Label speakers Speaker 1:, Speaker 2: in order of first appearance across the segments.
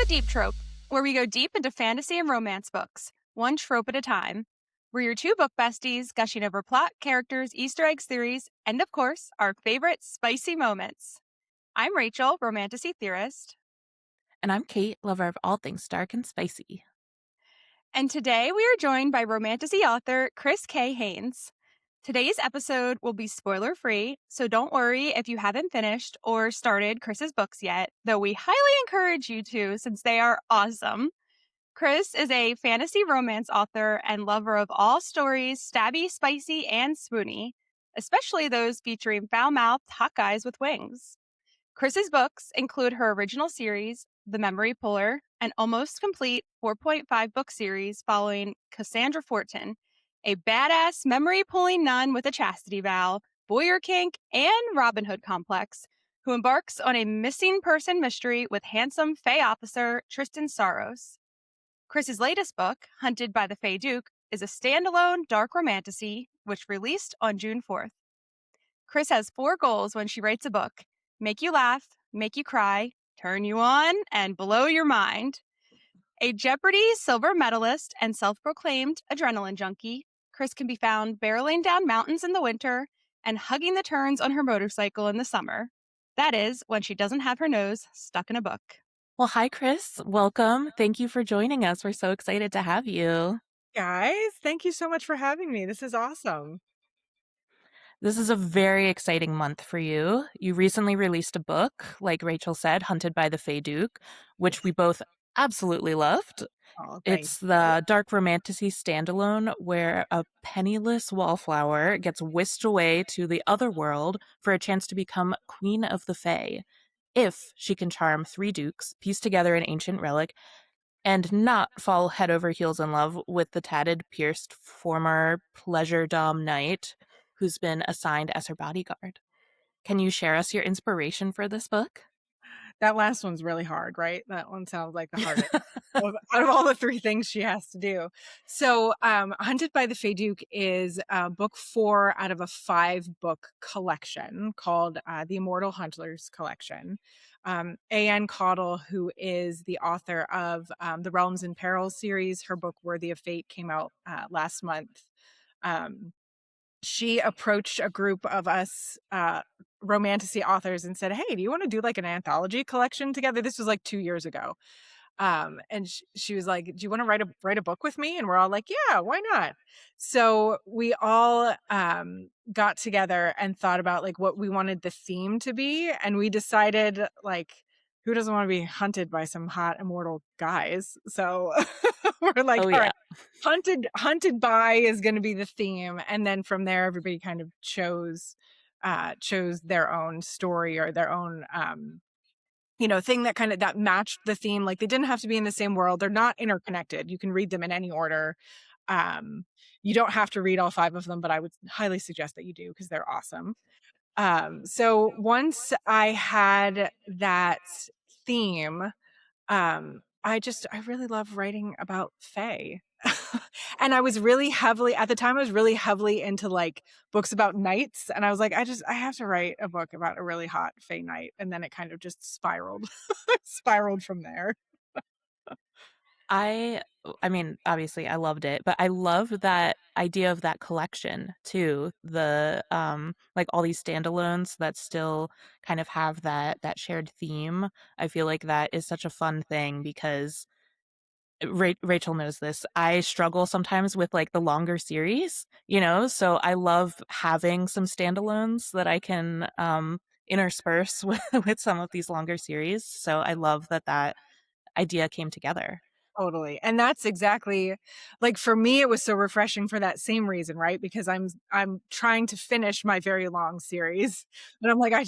Speaker 1: to Deep Trope, where we go deep into fantasy and romance books, one trope at a time. We're your two book besties gushing over plot, characters, Easter eggs, theories, and of course, our favorite spicy moments. I'm Rachel, Romantasy theorist.
Speaker 2: And I'm Kate, lover of all things dark and spicy.
Speaker 1: And today we are joined by Romantasy author Kris K. Haines. Today's episode will be spoiler free, so don't worry if you haven't finished or started Kris's books yet, though we highly encourage you to since they are awesome. Kris is a fantasy romance author and lover of all stories stabby, spicy, and spoony, especially those featuring foul-mouthed hot guys with wings. Kris's books include her original series, The Memory Puller, an almost complete 4.5 book series following Cassandra Fortin, a badass memory-pulling nun with a chastity vow, voyeur kink, and Robin Hood complex, who embarks on a missing person mystery with handsome Fae officer Tristan Saros. Kris's latest book, Hunted by the Fae Duke, is a standalone dark romantasy, which released on June 4th. Kris has 4 goals when she writes a book: make you laugh, make you cry, turn you on, and blow your mind. A Jeopardy silver medalist and self-proclaimed adrenaline junkie, Kris can be found barreling down mountains in the winter and hugging the turns on her motorcycle in the summer. That is, when she doesn't have her nose stuck in a book.
Speaker 2: Well, hi, Kris. Welcome. Thank you for joining us. We're so excited to have you.
Speaker 3: Guys, thank you so much for having me. This is awesome.
Speaker 2: This is a very exciting month for you. You recently released a book, like Rachel said, Hunted by the Fae Duke, which we both absolutely loved.
Speaker 3: Oh, thank
Speaker 2: It's
Speaker 3: you.
Speaker 2: the dark romantasy standalone where a penniless wallflower gets whisked away to the other world for a chance to become Queen of the Fae, if she can charm 3 dukes, piece together an ancient relic, and not fall head over heels in love with the tatted, pierced former pleasure dom knight who's been assigned as her bodyguard. Can you share us your inspiration for this book?
Speaker 3: That last one's really hard, right? That one sounds like the hardest out of all the 3 things she has to do. So, Hunted by the Fae Duke is book 4 out of a 5-book collection called the Immortal Hunters Collection. A.N. Caudle, who is the author of the Realms in Peril series, her book Worthy of Fate came out last month. She approached a group of us romantasy authors and said, "Hey, do you want to do like an anthology collection together?" This was like 2 years ago. And she was like, "Do you want to write a book with me?" And we're all like, "Yeah, why not?" So we all got together and thought about like what we wanted the theme to be, and we decided like, who doesn't want to be hunted by some hot immortal guys? So we're like,
Speaker 2: Oh,
Speaker 3: all
Speaker 2: yeah.
Speaker 3: right, hunted by is going to be the theme, and then from there, everybody kind of chose their own story or their own thing that kind of that matched the theme. Like they didn't have to be in the same world. They're not interconnected. You can read them in any order. You don't have to read all 5 of them, but I would highly suggest that you do because they're awesome. So once I had that theme, I really love writing about Fae. And I was really heavily at the time, I was really heavily into like books about knights. And I was like, I have to write a book about a really hot Fae knight. And then it kind of just spiraled, spiraled from there.
Speaker 2: I I mean, obviously I loved it, but I love that idea of that collection too. The like all these standalones that still kind of have that shared theme. I feel like that is such a fun thing because Rachel knows this. I struggle sometimes with like the longer series, so I love having some standalones that I can intersperse with some of these longer series. So I love that idea came together.
Speaker 3: Totally. And that's exactly like for me, it was so refreshing for that same reason, right? Because I'm trying to finish my very long series. And I'm like, I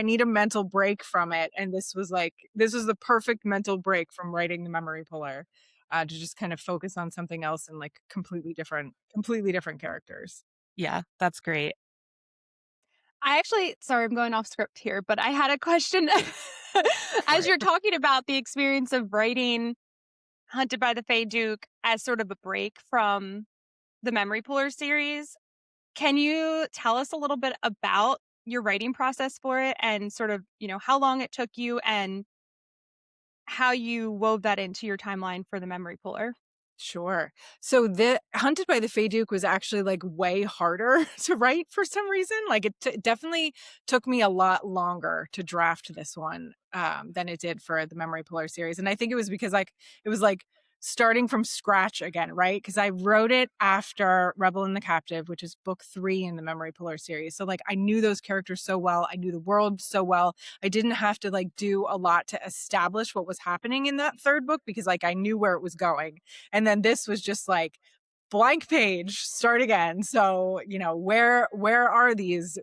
Speaker 3: need a mental break from it. And this was the perfect mental break from writing the memory puller. To just kind of focus on something else and like completely different characters.
Speaker 2: Yeah, that's great.
Speaker 1: Sorry, I'm going off script here, but I had a question.
Speaker 3: For
Speaker 1: As
Speaker 3: it.
Speaker 1: you're talking about the experience of writing Hunted by the Fae Duke as sort of a break from the Memory Puller series, can you tell us a little bit about your writing process for it and sort of, how long it took you and how you wove that into your timeline for the memory puller.
Speaker 3: Sure. So the Hunted by the Fae Duke was actually like way harder to write for some reason. Like it definitely took me a lot longer to draft this one than it did for the Memory Puller series. And I think it was because like it was like starting from scratch again, right? Because I wrote it after Rebel and the Captive, which is book 3 in the Memory Puller series. So like I knew those characters so well. I knew the world so well. I didn't have to like do a lot to establish what was happening in that third book because like I knew where it was going. And then this was just like blank page, start again. So, you know, where are these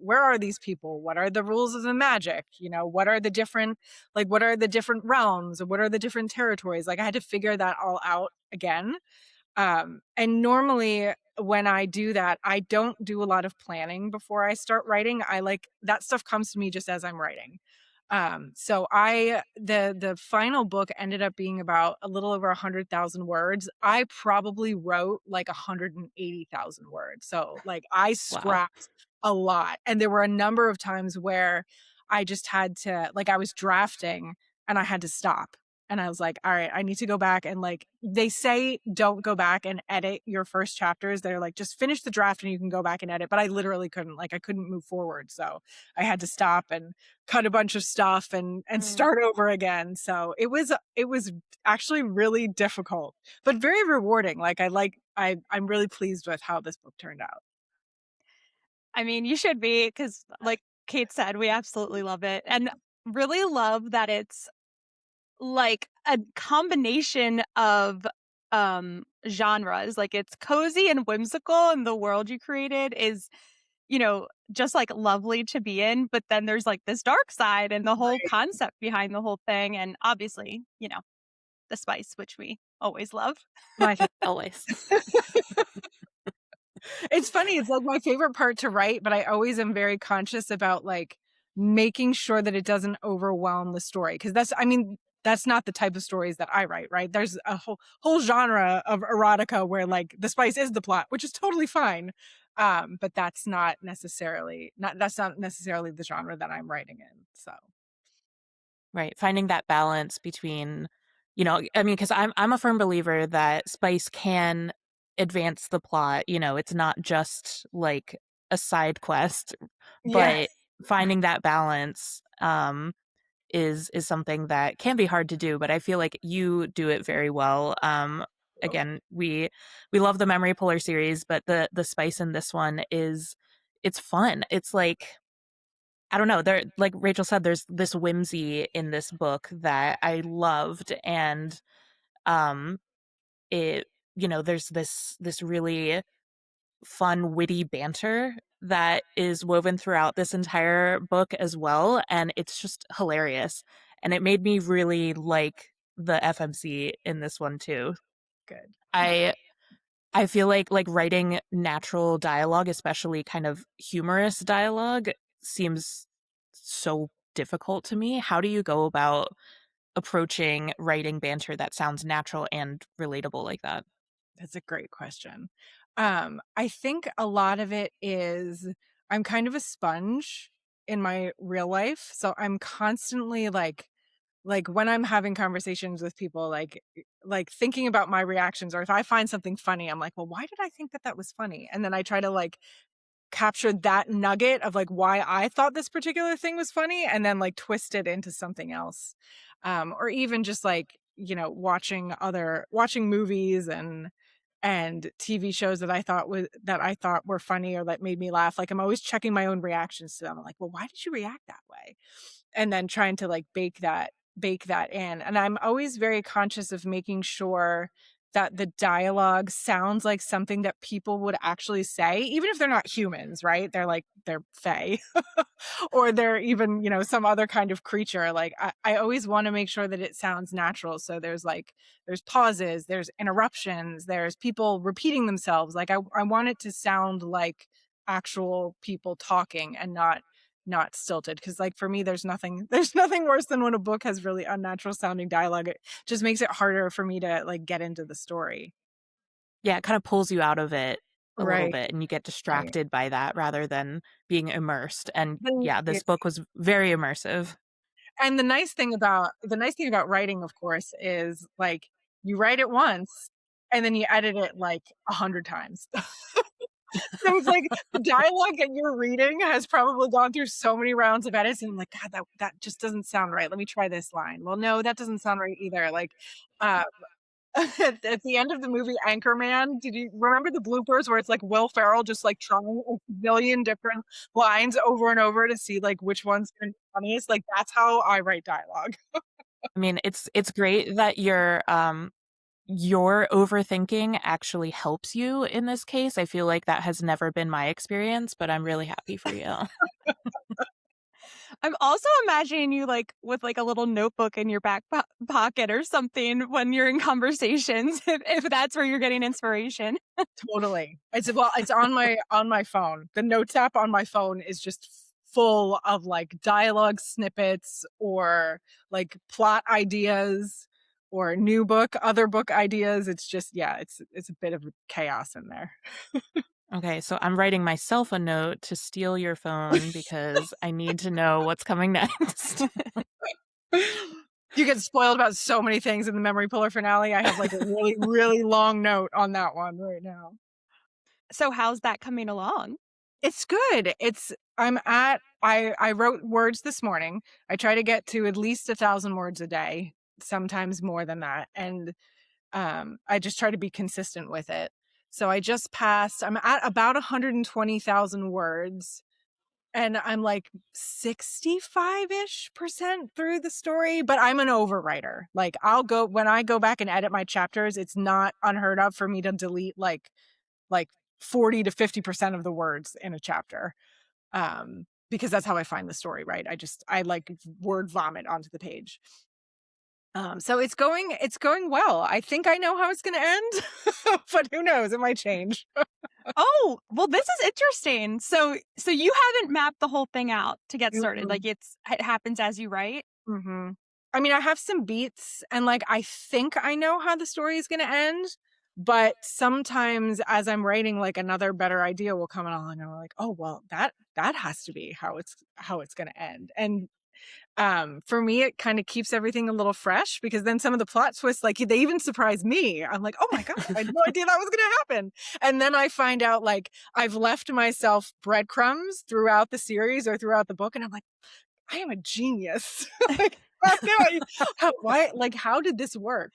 Speaker 3: people? What are the rules of the magic? You know, what are the different realms, or what are the different territories? Like I had to figure that all out again. And normally when I do that, I don't do a lot of planning before I start writing. I like that stuff comes to me just as I'm writing. So the final book ended up being about a little over 100,000 words. I probably wrote like 180,000 words. So like I
Speaker 2: Wow.
Speaker 3: scrapped a lot. And there were a number of times where I just had to, like I was drafting and I had to stop. And I was like, all right, I need to go back and like they say don't go back and edit your first chapters. They're like, just finish the draft and you can go back and edit. But I literally couldn't, like I couldn't move forward. So I had to stop and cut a bunch of stuff and start over again. So it was actually really difficult, but very rewarding. Like I'm really pleased with how this book turned out.
Speaker 1: I mean, you should be, because like Kate said, we absolutely love it. And really love that it's like a combination of genres. Like it's cozy and whimsical, and the world you created is, you know, just like lovely to be in, but then there's like this dark side and the whole
Speaker 3: Right.
Speaker 1: concept behind the whole thing, and obviously, you know, the spice, which we always love.
Speaker 3: My
Speaker 2: Always.
Speaker 3: It's funny, it's like my favorite part to write, but I always am very conscious about like making sure that it doesn't overwhelm the story. Cause that's not the type of stories that I write, right? There's a whole genre of erotica where like the spice is the plot, which is totally fine. But that's not necessarily the genre that I'm writing in. So
Speaker 2: Right. Finding that balance between, you know, I mean, because I'm a firm believer that spice can advance the plot. You know, it's not just like a side quest, but
Speaker 3: yes,
Speaker 2: finding that balance is something that can be hard to do. But I feel like you do it very well. Again, we love the Memory Puller series, but the spice in this one is it's fun. It's like I don't know. There, like Rachel said, there's this whimsy in this book that I loved, and um, it there's this really fun, witty banter that is woven throughout this entire book as well, and it's just hilarious. And it made me really like the FMC in this one too.
Speaker 3: good.
Speaker 2: I I feel like writing natural dialogue, especially kind of humorous dialogue, seems so difficult to me. How do you go about approaching writing banter that sounds natural and relatable like that?
Speaker 3: That's a great question. I think a lot of it is I'm kind of a sponge in my real life. So I'm constantly like when I'm having conversations with people, like thinking about my reactions, or if I find something funny, I'm like, well, why did I think that was funny? And then I try to like capture that nugget of like why I thought this particular thing was funny and then like twist it into something else. Or even just like, you know, watching movies and TV shows that I thought were funny or that made me laugh. Like I'm always checking my own reactions to them. I'm like, well, why did you react that way? And then trying to like bake that in. And I'm always very conscious of making sure that the dialogue sounds like something that people would actually say, even if they're not humans, right? They're fae or they're even, you know, some other kind of creature. Like I always want to make sure that it sounds natural. So there's pauses, there's interruptions, there's people repeating themselves. Like I want it to sound like actual people talking and not stilted, because like for me there's nothing worse than when a book has really unnatural sounding dialogue. It just makes it harder for me to like get into the story.
Speaker 2: Yeah, it kind of pulls you out of it a little
Speaker 3: Right,
Speaker 2: bit and you get
Speaker 3: right.
Speaker 2: distracted by that rather than being immersed. And
Speaker 3: Then
Speaker 2: yeah,
Speaker 3: yeah,
Speaker 2: this book was very immersive.
Speaker 3: And the nice thing about writing, of course, is like you write it once and then you edit it like 100 times. So it's like the dialogue that you're reading has probably gone through so many rounds of edits, and I'm like, God, that just doesn't sound right. Let me try this line. Well, no, that doesn't sound right either. Like, uh, at the end of the movie Anchorman, did you remember the bloopers where it's like Will Ferrell just like trying a million different lines over and over to see like which one's gonna be funniest? Like that's how I write dialogue.
Speaker 2: I mean, it's great that your overthinking actually helps you in this case. I feel like that has never been my experience, but I'm really happy for you.
Speaker 1: I'm also imagining you like with like a little notebook in your back pocket or something when you're in conversations, if that's where you're getting inspiration.
Speaker 3: Totally. It's on my phone. The notes app on my phone is just full of like dialogue snippets or like plot ideas or other book ideas. It's just it's a bit of chaos in there.
Speaker 2: Okay, so I'm writing myself a note to steal your phone because I need to know what's coming next.
Speaker 3: You get spoiled about so many things in the Memory Puller finale. I have like a really, really long note on that one right now.
Speaker 1: So how's that coming along?
Speaker 3: It's good. I wrote words this morning. I try to get to at least 1,000 words a day, sometimes more than that. And I just try to be consistent with it. So I'm at about 120,000 words. And I'm like 65-ish% through the story, but I'm an overwriter. Like when I go back and edit my chapters, it's not unheard of for me to delete like 40 to 50% of the words in a chapter. Because that's how I find the story, right? I like word vomit onto the page. So it's going well. I think I know how it's going to end, but who knows? It might change.
Speaker 1: Oh, well, this is interesting. So you haven't mapped the whole thing out to get started.
Speaker 3: Mm-mm.
Speaker 1: Like it happens as you write.
Speaker 3: Mm-hmm. I mean, I have some beats and like, I think I know how the story is going to end, but sometimes as I'm writing, like another better idea will come along and I'm like, oh, well, that has to be how it's going to end. And for me, it kind of keeps everything a little fresh because then some of the plot twists, like they even surprise me. I'm like, oh my God, I had no idea that was going to happen. And then I find out like I've left myself breadcrumbs throughout the series or throughout the book. And I'm like, I am a genius. Like, how did this work?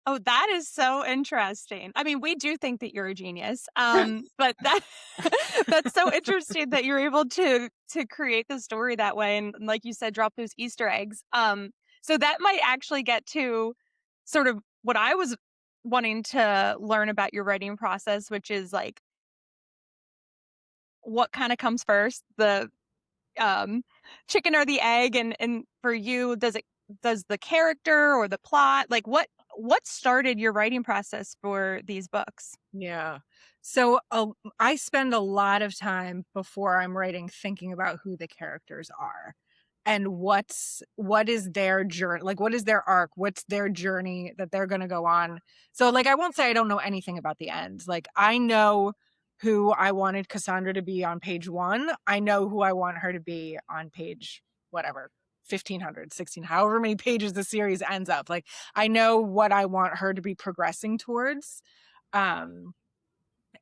Speaker 1: Oh, that is so interesting. I mean, we do think that you're a genius. But that's so interesting that you're able to create the story that way and like you said, drop those Easter eggs. So that might actually get to sort of what I was wanting to learn about your writing process, which is like what kind of comes first, the um chicken or the egg, and for you, does the character or the plot, like what started your writing process for these books?
Speaker 3: Yeah. So I spend a lot of time before I'm writing thinking about who the characters are and what is their journey, like what is their arc, what's their journey that they're going to go on. So like I won't say I don't know anything about the end. Like I know who I wanted Cassandra to be on page 1. I know who I want her to be on page whatever, 1,500, 16, however many pages the series ends up. Like I know what I want her to be progressing towards.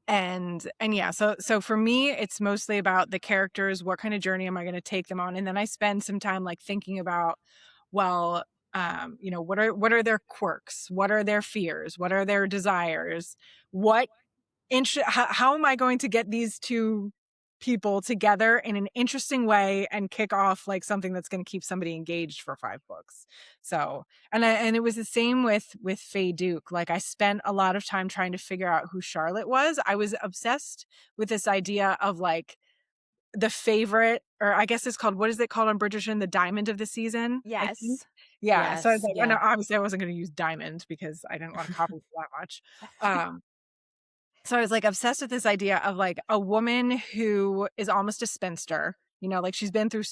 Speaker 3: And yeah, so for me it's mostly about the characters, what kind of journey am I going to take them on, and then I spend some time like thinking about, well, what are their quirks, what are their fears, what are their desires, how am I going to get these two people together in an interesting way and kick off like something that's going to keep somebody engaged for 5 books. So, and it was the same with Fae Duke. Like I spent a lot of time trying to figure out who Charlotte was. I was obsessed with this idea of like the favorite, or I guess it's called, what is it called on Bridgerton? The diamond of the season. I think.
Speaker 1: Yes.
Speaker 3: Yeah.
Speaker 2: Yes,
Speaker 3: So I was like,
Speaker 2: yeah.
Speaker 3: no, obviously I wasn't going to use diamond because I didn't want to copy that much. So I was like obsessed with this idea of like a woman who is almost a spinster, like she's been through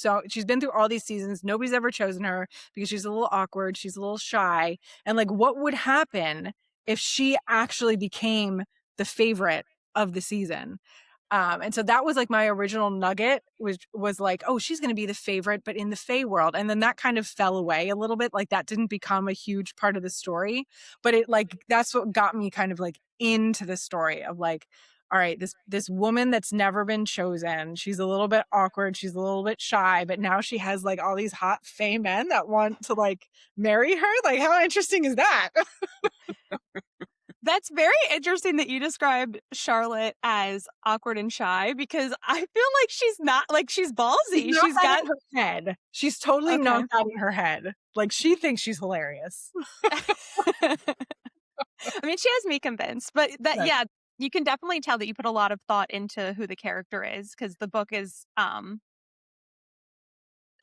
Speaker 3: all these seasons. Nobody's ever chosen her because she's a little awkward. She's a little shy. And like, what would happen if she actually became the favorite of the season? And so that was like my original nugget, which was like, oh, she's going to be the favorite, but in the Fae world. And then that kind of fell away a little bit. Like that didn't become a huge part of the story, but it like, that's what got me kind of like into the story of like, all right, this woman that's never been chosen. She's a little bit awkward. She's a little bit shy, but now she has like all these hot Fae men that want to like marry her. Like, how interesting is that?
Speaker 1: That's very interesting that you described Charlotte as awkward and shy, because I feel like she's not, like, she's ballsy.
Speaker 3: She's
Speaker 1: She's got
Speaker 3: in her head. She's totally
Speaker 1: Okay.
Speaker 3: knocked out in her head. Like she thinks she's hilarious.
Speaker 1: I mean, she has me convinced, but that
Speaker 3: Yes.
Speaker 1: yeah, you can definitely tell that you put a lot of thought into who the character is, because the book is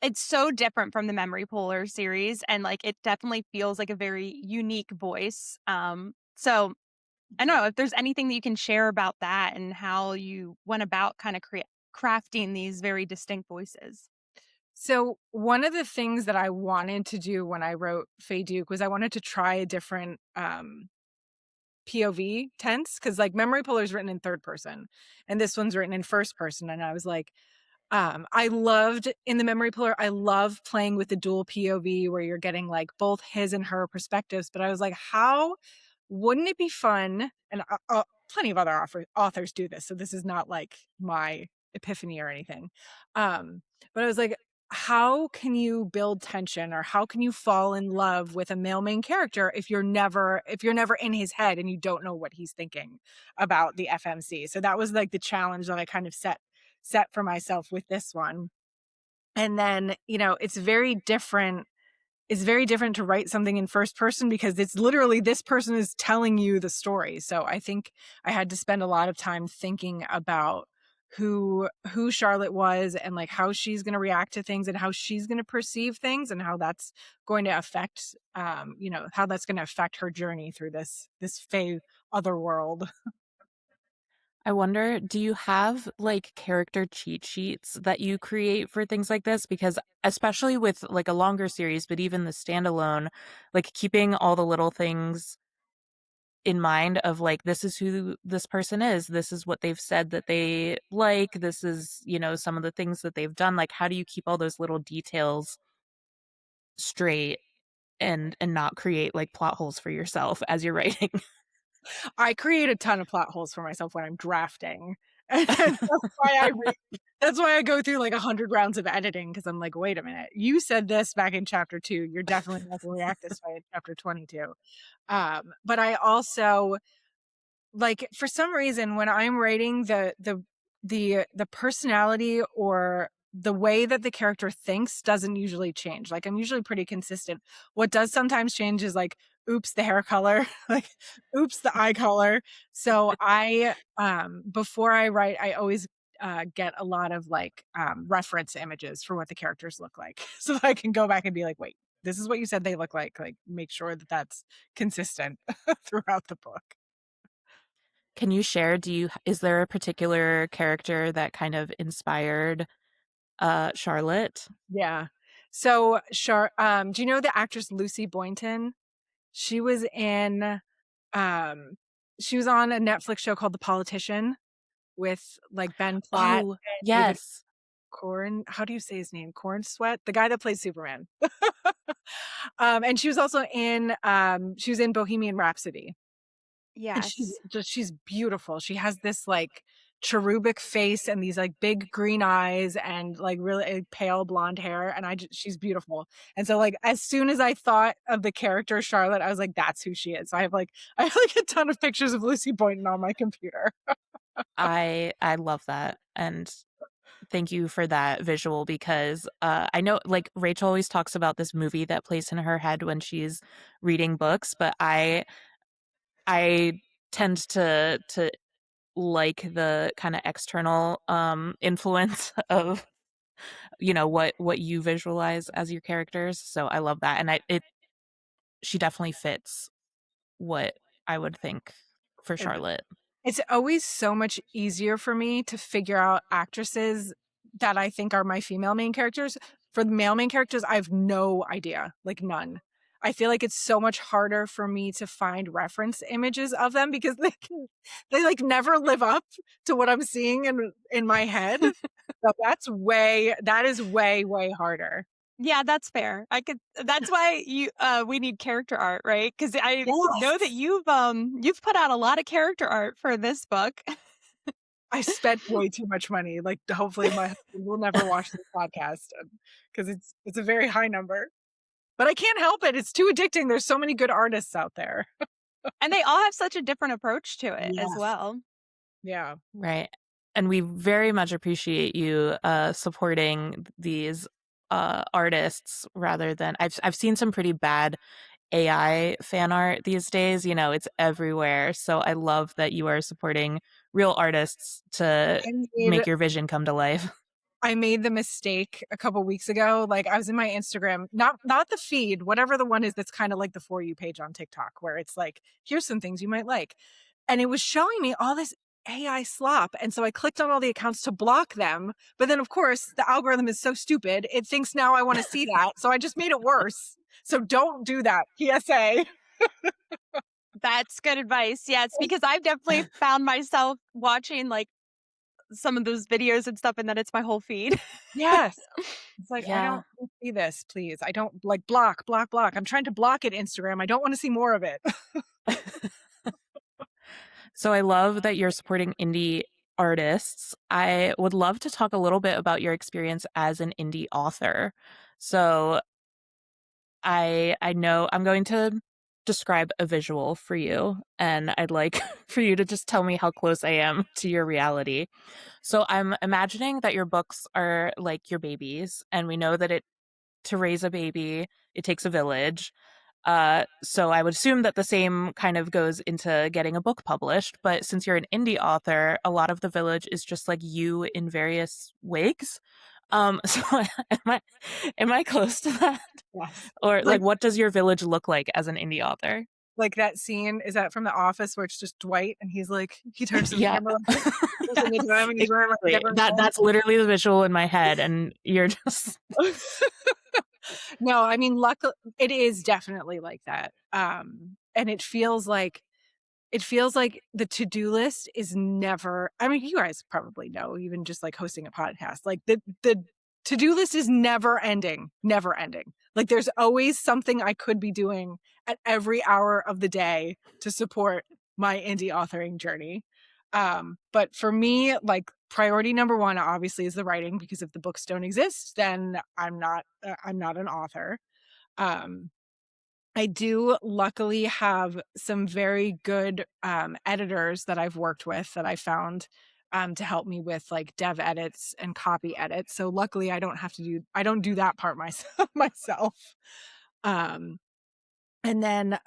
Speaker 1: it's so different from the Memory Puller series, and like it definitely feels like a very unique voice. So I don't know if there's anything that you can share about that and how you went about kind of crafting these very distinct voices.
Speaker 3: So one of the things that I wanted to do when I wrote Fae Duke was I wanted to try a different POV tense, because like Memory Puller is written in third person and this one's written in first person. And I was like, I loved in the Memory Puller, I love playing with the dual POV where you're getting like both his and her perspectives. But I was like, how wouldn't it be fun? And plenty of other authors do this, so this is not like my epiphany or anything. But I was like, how can you build tension, or how can you fall in love with a male main character if you're never in his head and you don't know what he's thinking about the FMC? So that was like the challenge that I kind of set for myself with this one. And then, you know, it's very different to write something in first person, because it's literally this person is telling you the story. So I think I had to spend a lot of time thinking about who Charlotte was, and like how she's going to react to things and how she's going to perceive things, and how that's going to affect how that's going to affect her journey through this Fae other world.
Speaker 2: I wonder, do you have like character cheat sheets that you create for things like this? Because especially with like a longer series, but even the standalone, like keeping all the little things in mind of like, this is who this person is, this is what they've said that they like, this is, you know, some of the things that they've done. Like, how do you keep all those little details straight and not create like plot holes for yourself as you're writing?
Speaker 3: I create a ton of plot holes for myself when I'm drafting. And that's why I go through like 100 rounds of editing, because I'm like, wait a minute, you said this back in chapter 2. You're definitely not going to react this way in chapter 22. But I also, like, for some reason when I'm writing, the personality or the way that the character thinks doesn't usually change. Like, I'm usually pretty consistent. What does sometimes change is like, oops, the hair color, like, oops, the eye color. So I before I write, I always get a lot of like reference images for what the characters look like, so that I can go back and be like, wait, this is what you said they look like make sure that that's consistent throughout the book.
Speaker 2: Can you share, is there a particular character that kind of inspired Charlotte?
Speaker 3: Yeah. So, do you know the actress Lucy Boynton? She was in, she was on a Netflix show called The Politician with like Ben Platt
Speaker 2: Oh,
Speaker 3: and David
Speaker 2: yes.
Speaker 3: Corn. How do you say his name? Corn Sweat, the guy that plays Superman. And she was also in, she was in Bohemian Rhapsody. And
Speaker 1: Yes.
Speaker 3: she's beautiful. She has this like cherubic face and these like big green eyes and like really pale blonde hair, and she's beautiful. And so like as soon as I thought of the character Charlotte, I was like, that's who she is. So I have like a ton of pictures of Lucy Boynton on my computer.
Speaker 2: I love that. And thank you for that visual, because I know like Rachel always talks about this movie that plays in her head when she's reading books, but I tend to like the kind of external influence of, you know, what you visualize as your characters. So I love that. And she definitely fits what I would think for Charlotte.
Speaker 3: It's always so much easier for me to figure out actresses that I think are my female main characters. For the male main characters, I have no idea, like none. I feel like it's so much harder for me to find reference images of them because they like never live up to what I'm seeing in my head. So that is way harder.
Speaker 1: Yeah, that's fair. That's why we need character art, right? Because I know that
Speaker 3: Yes.
Speaker 1: you've put out a lot of character art for this book.
Speaker 3: I spent way too much money. Like, hopefully my husband will never watch this podcast because it's a very high number. But I can't help it. It's too addicting. There's so many good artists out there.
Speaker 1: And they all have such a different approach to it as
Speaker 3: Yes.
Speaker 1: well.
Speaker 3: Yeah.
Speaker 2: Right. And we very much appreciate you supporting these artists rather than I've seen some pretty bad AI fan art these days. You know, it's everywhere. So I love that you are supporting real artists to
Speaker 3: I
Speaker 2: make
Speaker 3: made
Speaker 2: your vision come to life.
Speaker 3: I made the mistake a couple weeks ago. Like, I was in my Instagram, not the feed, whatever the one is that's kind of like the For You page on TikTok, where it's like, here's some things you might like. And it was showing me all this AI slop. And so I clicked on all the accounts to block them. But then, of course, the algorithm is so stupid. It thinks now I want to see that. So I just made it worse. So don't do that. PSA.
Speaker 1: That's good advice. Yes, because I've definitely found myself watching like some of those videos and stuff, and then it's my whole feed.
Speaker 3: Yes. It's like, I
Speaker 2: Yeah.
Speaker 3: don't see this, please. I don't like block. I'm trying to block it, Instagram. I don't want to see more of it.
Speaker 2: So I love that you're supporting indie artists. I would love to talk a little bit about your experience as an indie author. So I know I'm going to describe a visual for you, and I'd like for you to just tell me how close I am to your reality. So I'm imagining that your books are like your babies, and we know that to raise a baby, it takes a village. So I would assume that the same kind of goes into getting a book published. But since you're an indie author, a lot of the village is just like you in various wigs. So am I close to that?
Speaker 3: Yes.
Speaker 2: Or like,
Speaker 3: Like
Speaker 2: what does your village look like as an indie author?
Speaker 3: like that scene, is that from The Office where it's just Dwight and he's like, he turns to the
Speaker 2: Yeah.
Speaker 3: camera like this in the time and he's wearing like
Speaker 2: Exactly.
Speaker 3: different
Speaker 2: That's literally the visual in my head, and you're just
Speaker 3: No, I mean, luckily it is definitely like that. And it feels like the to-do list is never, I mean, you guys probably know, even just like hosting a podcast, like the to-do list is never ending, never ending. Like, there's always something I could be doing at every hour of the day to support my indie authoring journey. But for me, like, priority number one obviously is the writing, because if the books don't exist, then I'm not an author. Um, I do luckily have some very good editors that I've worked with that I found to help me with like dev edits and copy edits. So luckily I don't do that part myself. Um, and then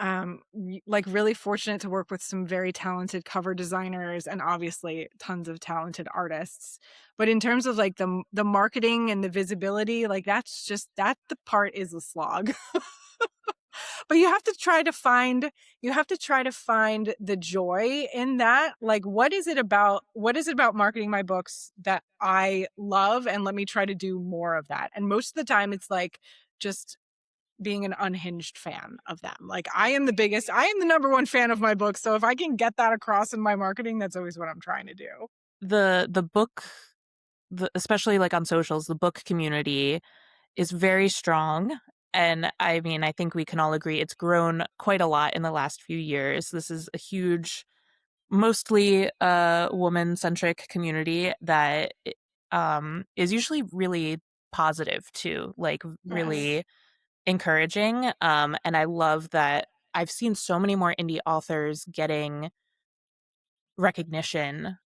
Speaker 3: like, really fortunate to work with some very talented cover designers and obviously tons of talented artists. But in terms of like the marketing and the visibility, like, that the part is a slog. But you have to try to find the joy in that. Like, what is it about marketing my books that I love, and let me try to do more of that. And most of the time it's like just being an unhinged fan of them. Like, I am the number one fan of my books, so if I can get that across in my marketing, that's always what I'm trying to do.
Speaker 2: the book, especially like on socials, the book community is very strong. And I mean, I think we can all agree it's grown quite a lot in the last few years. This is a huge, mostly woman-centric community that is usually really positive too, like
Speaker 3: Yes.
Speaker 2: really encouraging. And I love that I've seen so many more indie authors getting recognition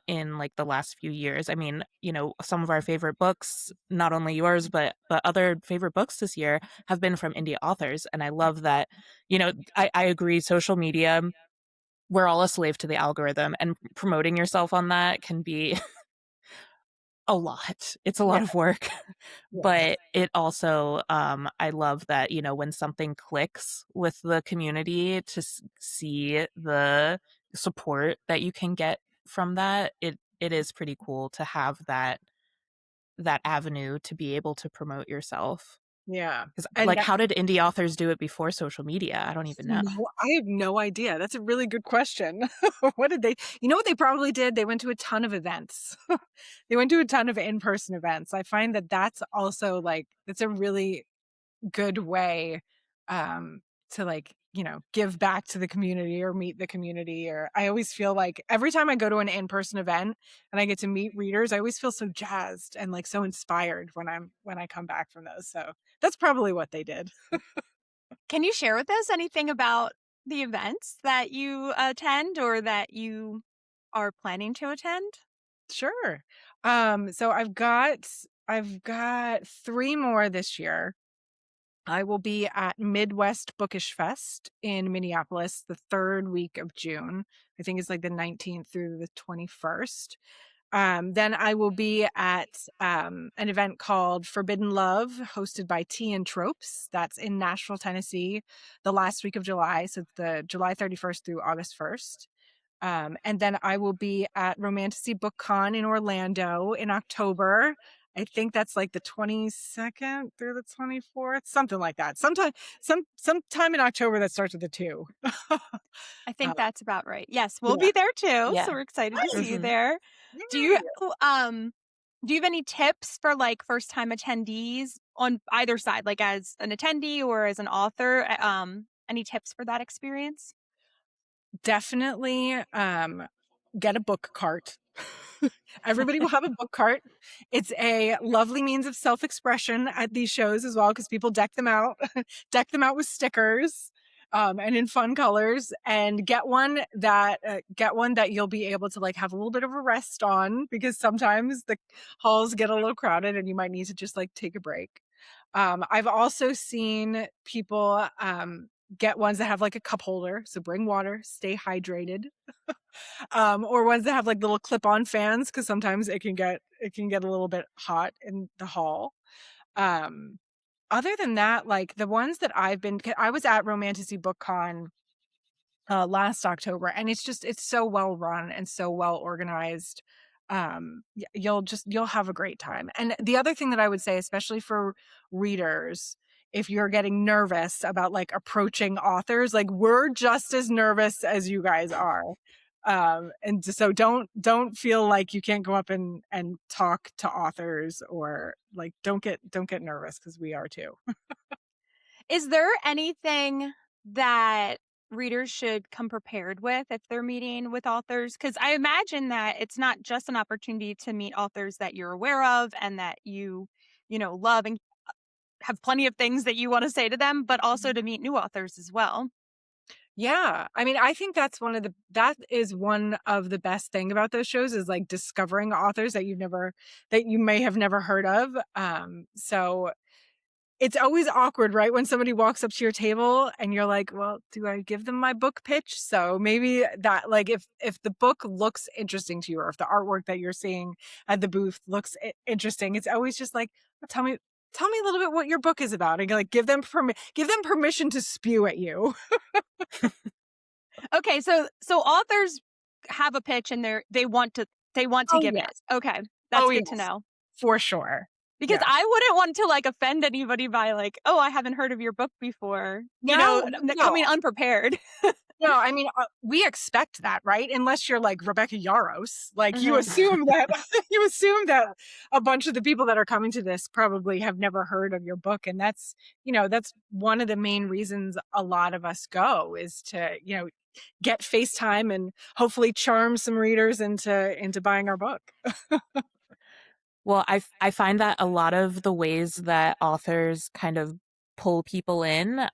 Speaker 2: in like the last few years. I mean, you know, some of our favorite books, not only yours but other favorite books this year have been from indie authors, and I love that. You know, I agree, social media, we're all a slave to the algorithm, and promoting yourself on that can be a lot. It's a
Speaker 3: Yeah.
Speaker 2: lot of work.
Speaker 3: Yes.
Speaker 2: But it also I love that, you know, when something clicks with the community, to see the support that you can get from that, it is pretty cool to have that avenue to be able to promote yourself.
Speaker 3: Yeah.
Speaker 2: 'Cause,
Speaker 3: And
Speaker 2: like, how did indie authors do it before social media? I don't even know.
Speaker 3: no, I have no idea. That's a really good question. What did they, you know what they probably did? They went to a ton of events. They went to a ton of in-person events. I find that that's also like, that's a really good way to like, give back to the community or meet the community. Or I always feel like every time I go to an in-person event and I get to meet readers, I always feel so jazzed and like so inspired when I come back from those. So that's probably what they did.
Speaker 1: Can you share with us anything about the events that you attend or that you are planning to attend?
Speaker 3: Sure. So I've got 3 more this year. I will be at Midwest Bookish Fest in Minneapolis the 3rd week of June. I think it's like the 19th through the 21st. Then I will be at an event called Forbidden Love, hosted by Tea and Tropes. That's in Nashville, Tennessee, the last week of July. So the July 31st through August 1st. And then I will be at Romantasy Book Con in Orlando in October. I think that's like the 22nd through the 24th, something like that. Sometime in October that starts with a 2.
Speaker 1: I think that's about right. Yes, we'll
Speaker 3: Yeah.
Speaker 1: be there too.
Speaker 2: Yeah.
Speaker 1: So we're excited to see you
Speaker 2: Mhm.
Speaker 1: there. Do you
Speaker 3: Yay.
Speaker 1: do you have any tips for like first time attendees on either side, like as an attendee or as an author? Any tips for that experience?
Speaker 3: Definitely get a book cart. Everybody will have a book cart. It's a lovely means of self-expression at these shows as well, because people deck them out, deck them out with stickers, and in fun colors. And get one that you'll be able to like have a little bit of a rest on, because sometimes the halls get a little crowded and you might need to just like take a break. I've also seen people get ones that have like a cup holder, so bring water, stay hydrated. Or ones that have like little clip-on fans, because sometimes it can get a little bit hot in the hall. Um, Other than that, like the ones that I was at Romantasy Book Con last October, and it's so well run and so well organized. You'll have a great time. And the other thing that I would say, especially for readers, if you're getting nervous about like approaching authors, like we're just as nervous as you guys are. And so don't feel like you can't go up and talk to authors, or like don't get nervous, because we are too.
Speaker 1: Is there anything that readers should come prepared with if they're meeting with authors? Because I imagine that it's not just an opportunity to meet authors that you're aware of and that you love and have plenty of things that you want to say to them, but also to meet new authors as well.
Speaker 3: Yeah. I mean, I think that is one of the best thing about those shows, is like discovering authors that you may have never heard of. So it's always awkward, right? When somebody walks up to your table and you're like, well, do I give them my book pitch? So maybe that, like, if the book looks interesting to you, or if the artwork that you're seeing at the booth looks interesting, it's always just like, well, tell me a little bit what your book is about, and like give them permission to spew at you.
Speaker 1: Okay, so authors have a pitch and they want to
Speaker 3: Oh
Speaker 1: give
Speaker 3: yeah.
Speaker 1: it. Okay, that's
Speaker 3: Oh
Speaker 1: good to
Speaker 3: yes,
Speaker 1: know.
Speaker 3: for sure.
Speaker 1: Because
Speaker 3: Yeah.
Speaker 1: I wouldn't want to like offend anybody by like, "Oh, I haven't heard of your book before."
Speaker 3: No, no, no.
Speaker 1: Coming unprepared.
Speaker 3: No, I mean, we expect that, right? Unless you're like Rebecca Yarros, like you
Speaker 1: Mhm.
Speaker 3: assume that you assume that a bunch of the people that are coming to this probably have never heard of your book, and that's one of the main reasons a lot of us go, is to get FaceTime and hopefully charm some readers into buying our book.
Speaker 2: Well, I find that a lot of the ways that authors kind of pull people in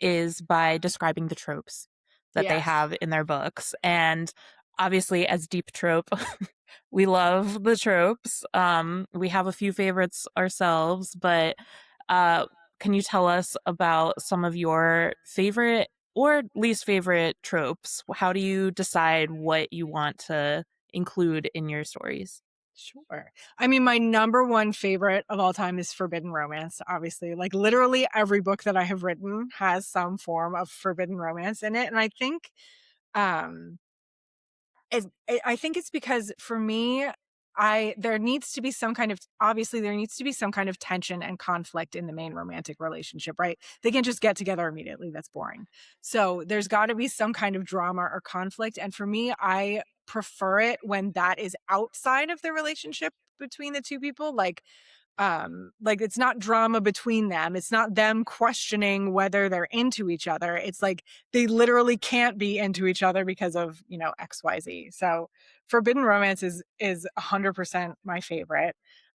Speaker 2: is by describing the tropes that they
Speaker 3: Yes.
Speaker 2: have in their books. And obviously, as Deep Trope, we love the tropes. We have a few favorites ourselves, but uh, can you tell us about some of your favorite or least favorite tropes? How do you decide what you want to include in your stories?
Speaker 3: Sure. I mean, my number one favorite of all time is forbidden romance, obviously. Like literally every book that I have written has some form of forbidden romance in it. And I think um I think it's because for me, there needs to be some kind of tension and conflict in the main romantic relationship, right? They can't just get together immediately. That's boring. So there's got to be some kind of drama or conflict. And for me, I prefer it when that is outside of the relationship between the two people. Like it's not drama between them. It's not them questioning whether they're into each other. It's like they literally can't be into each other because of, XYZ. So forbidden romance is 100% my favorite.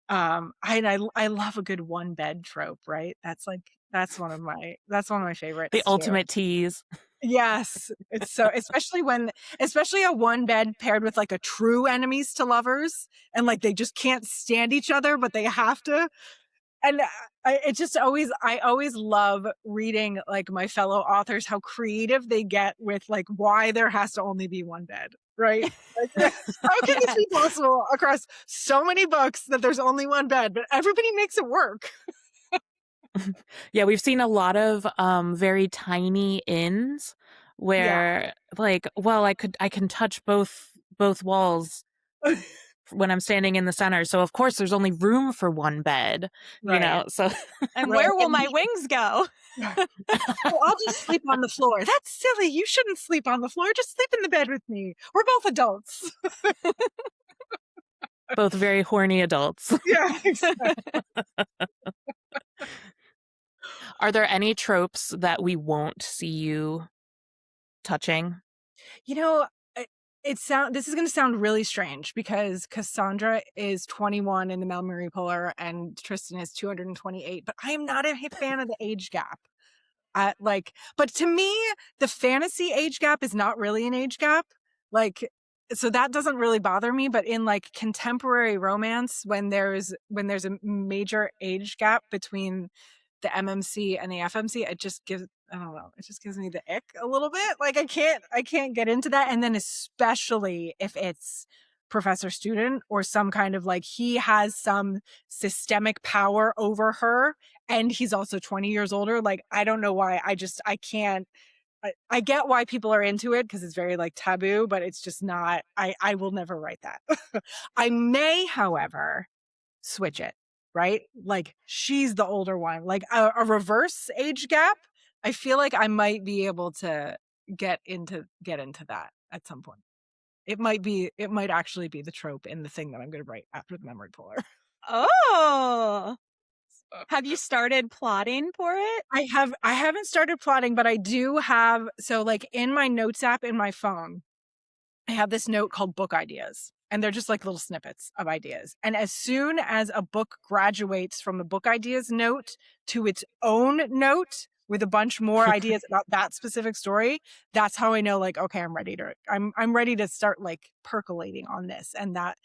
Speaker 3: I love a good one bed trope, right? That's one of my favorites
Speaker 2: The
Speaker 3: too.
Speaker 2: ultimate tease.
Speaker 3: Yes. It's so, especially a one bed paired with like a true enemies to lovers, and like they just can't stand each other, but they have to. And I always love reading like my fellow authors, how creative they get with like why there has to only be one bed, right? Like, how can this be possible across so many books that there's only one bed, but everybody makes it work?
Speaker 2: Yeah, we've seen a lot of very tiny inns where like, well, I can touch both walls when I'm standing in the center. So of course there's only room for one bed,
Speaker 3: Right.
Speaker 2: So
Speaker 1: and where will my wings go?
Speaker 3: Well, I'll just sleep on the floor. That's silly. You shouldn't sleep on the floor. Just sleep in the bed with me. We're both adults.
Speaker 2: Both very horny adults.
Speaker 3: Yeah, exactly.
Speaker 2: Are there any tropes that we won't see you touching?
Speaker 3: This is going to sound really strange because Cassandra is 21 in the memory puller and Tristan is 228, but I am not a fan of the age gap. But to me, the fantasy age gap is not really an age gap. Like, so that doesn't really bother me. But in like contemporary romance, when there's a major age gap between the MMC and the FMC, it just gives me the ick a little bit. Like I can't get into that. And then especially if it's professor student or some kind of like he has some systemic power over her and he's also 20 years older. Like, I don't know why. I can't. I get why people are into it because it's very like taboo, but it's just not. I will never write that. I may, however, switch it, right? Like she's the older one, like a reverse age gap. I feel like I might be able to get into that at some point. It might actually be the trope in the thing that I'm going to write after the memory puller.
Speaker 1: Oh. Have you started plotting for it?
Speaker 3: I haven't started plotting, but I do have, so like in my notes app in my phone, I have this note called book ideas, and they're just like little snippets of ideas. And as soon as a book graduates from the book ideas note to its own note with a bunch more ideas about that specific story, that's how I know like, okay, I'm ready to start like percolating on this. And that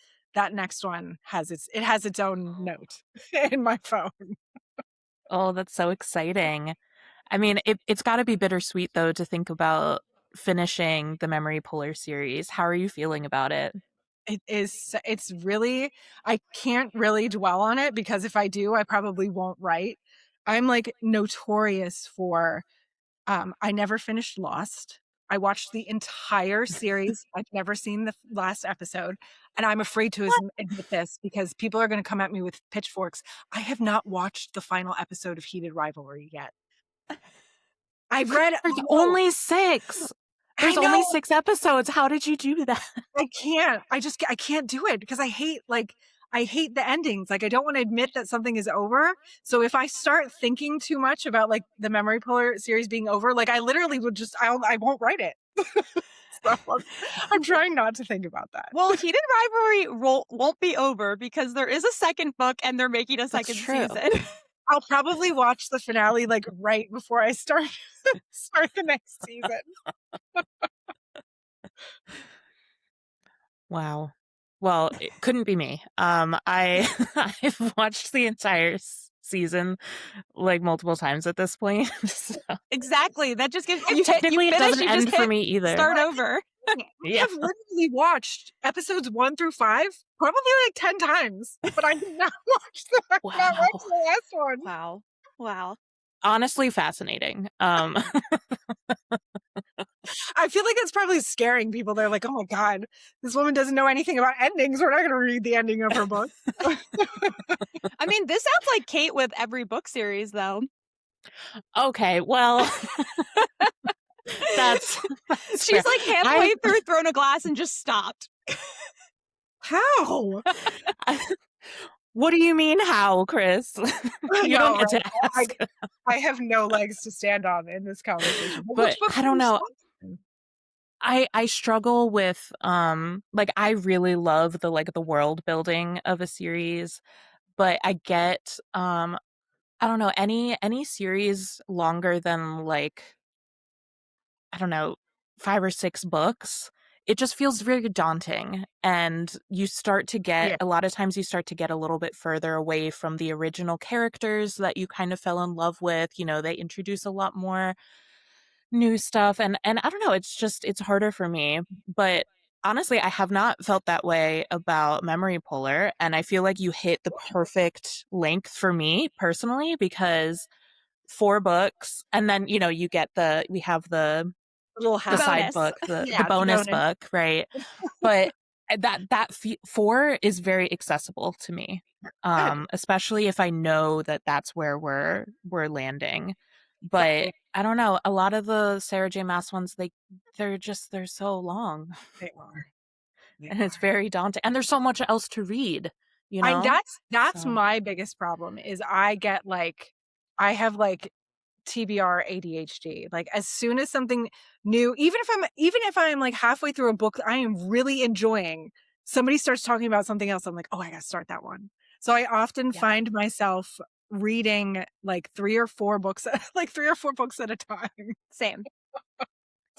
Speaker 3: next one has its own note in my phone.
Speaker 2: Oh, that's so exciting. I mean, it's got to be bittersweet, though, to think about finishing the Memory Puller series. How are you feeling about it?
Speaker 3: It's really, I can't really dwell on it because if I do, I probably won't write. I'm like notorious for, I never finished Lost. I watched the entire series. I've never seen the last episode. And I'm afraid to admit this because people are going to come at me with pitchforks. I have not watched the final episode of Heated Rivalry yet. I've read
Speaker 2: only 6. There's only 6 episodes. How did you do that?
Speaker 3: I can't. I can't do it because I hate the endings. Like I don't want to admit that something is over. So if I start thinking too much about like the Memory Puller series being over, like I literally would just I won't write it. So I'm trying not to think about that.
Speaker 1: Well, Heated Rivalry won't be over because there is a second book and they're making a second season.
Speaker 3: I'll probably watch the finale like right before I start the next season.
Speaker 2: Wow. Well, it couldn't be me. I've watched the entire season like multiple times at this point. So.
Speaker 1: Exactly. That just gives
Speaker 2: technically it doesn't end for me either.
Speaker 1: Start over.
Speaker 3: I've literally watched episodes 1 through 5 probably like 10 times, but I did not watch the last one.
Speaker 1: Wow.
Speaker 2: Honestly fascinating.
Speaker 3: I feel like it's probably scaring people. They're like, oh my God, this woman doesn't know anything about endings. We're not going to read the ending of her book.
Speaker 1: I mean, this sounds like Kate with every book series, though.
Speaker 2: Okay, well, that's
Speaker 1: She's
Speaker 2: fair.
Speaker 1: like halfway through Throne of Glass and just stopped.
Speaker 3: How?
Speaker 2: What do you mean, how, Kris? You don't get to ask.
Speaker 3: I have no legs to stand on in this conversation.
Speaker 2: But I don't know. I struggle with like I really love the world building of a series, but I get I don't know, any series longer than like I don't know, 5 or 6 books, it just feels very daunting, and you start to get a lot of times you start to get a little bit further away from the original characters that you kind of fell in love with. They introduce a lot more new stuff, and I don't know, it's harder for me. But honestly, I have not felt that way about Memory Puller, and I feel like you hit the perfect length for me personally, because 4 books, and then you get we have the
Speaker 3: little
Speaker 2: side
Speaker 1: bonus.
Speaker 2: book, the bonus book, right? But that 4 is very accessible to me, especially if I know that that's where we're landing. But I don't know, a lot of the Sarah J. Maas ones, they're so long.
Speaker 3: They are.
Speaker 2: And it's very daunting, and there's so much else to read.
Speaker 3: That's my biggest problem is I have TBR ADHD. Like as soon as something new, even if I'm like halfway through a book I am really enjoying, somebody starts talking about something else, I'm like, oh, I gotta start that one. So I often find myself reading like 3 or 4 books at a time.
Speaker 1: Same.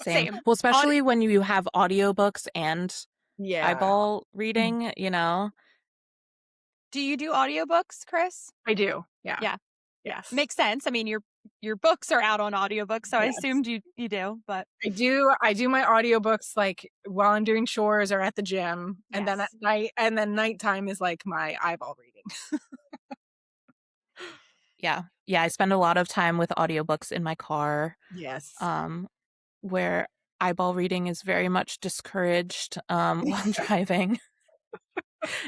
Speaker 2: Well, especially when you have audiobooks and eyeball
Speaker 3: Mm-hmm.
Speaker 2: reading,
Speaker 1: Do you do audiobooks, Kris?
Speaker 3: I do. Yeah.
Speaker 1: Yeah.
Speaker 3: Yes.
Speaker 1: Makes sense. I mean, your books are out on audiobooks, so I assumed you do, but
Speaker 3: I do my audiobooks like while I'm doing chores or at the gym, and then at night, and then nighttime is like my eyeball reading.
Speaker 2: Yeah, I spend a lot of time with audiobooks in my car.
Speaker 3: Yes.
Speaker 2: Where eyeball reading is very much discouraged while I'm driving.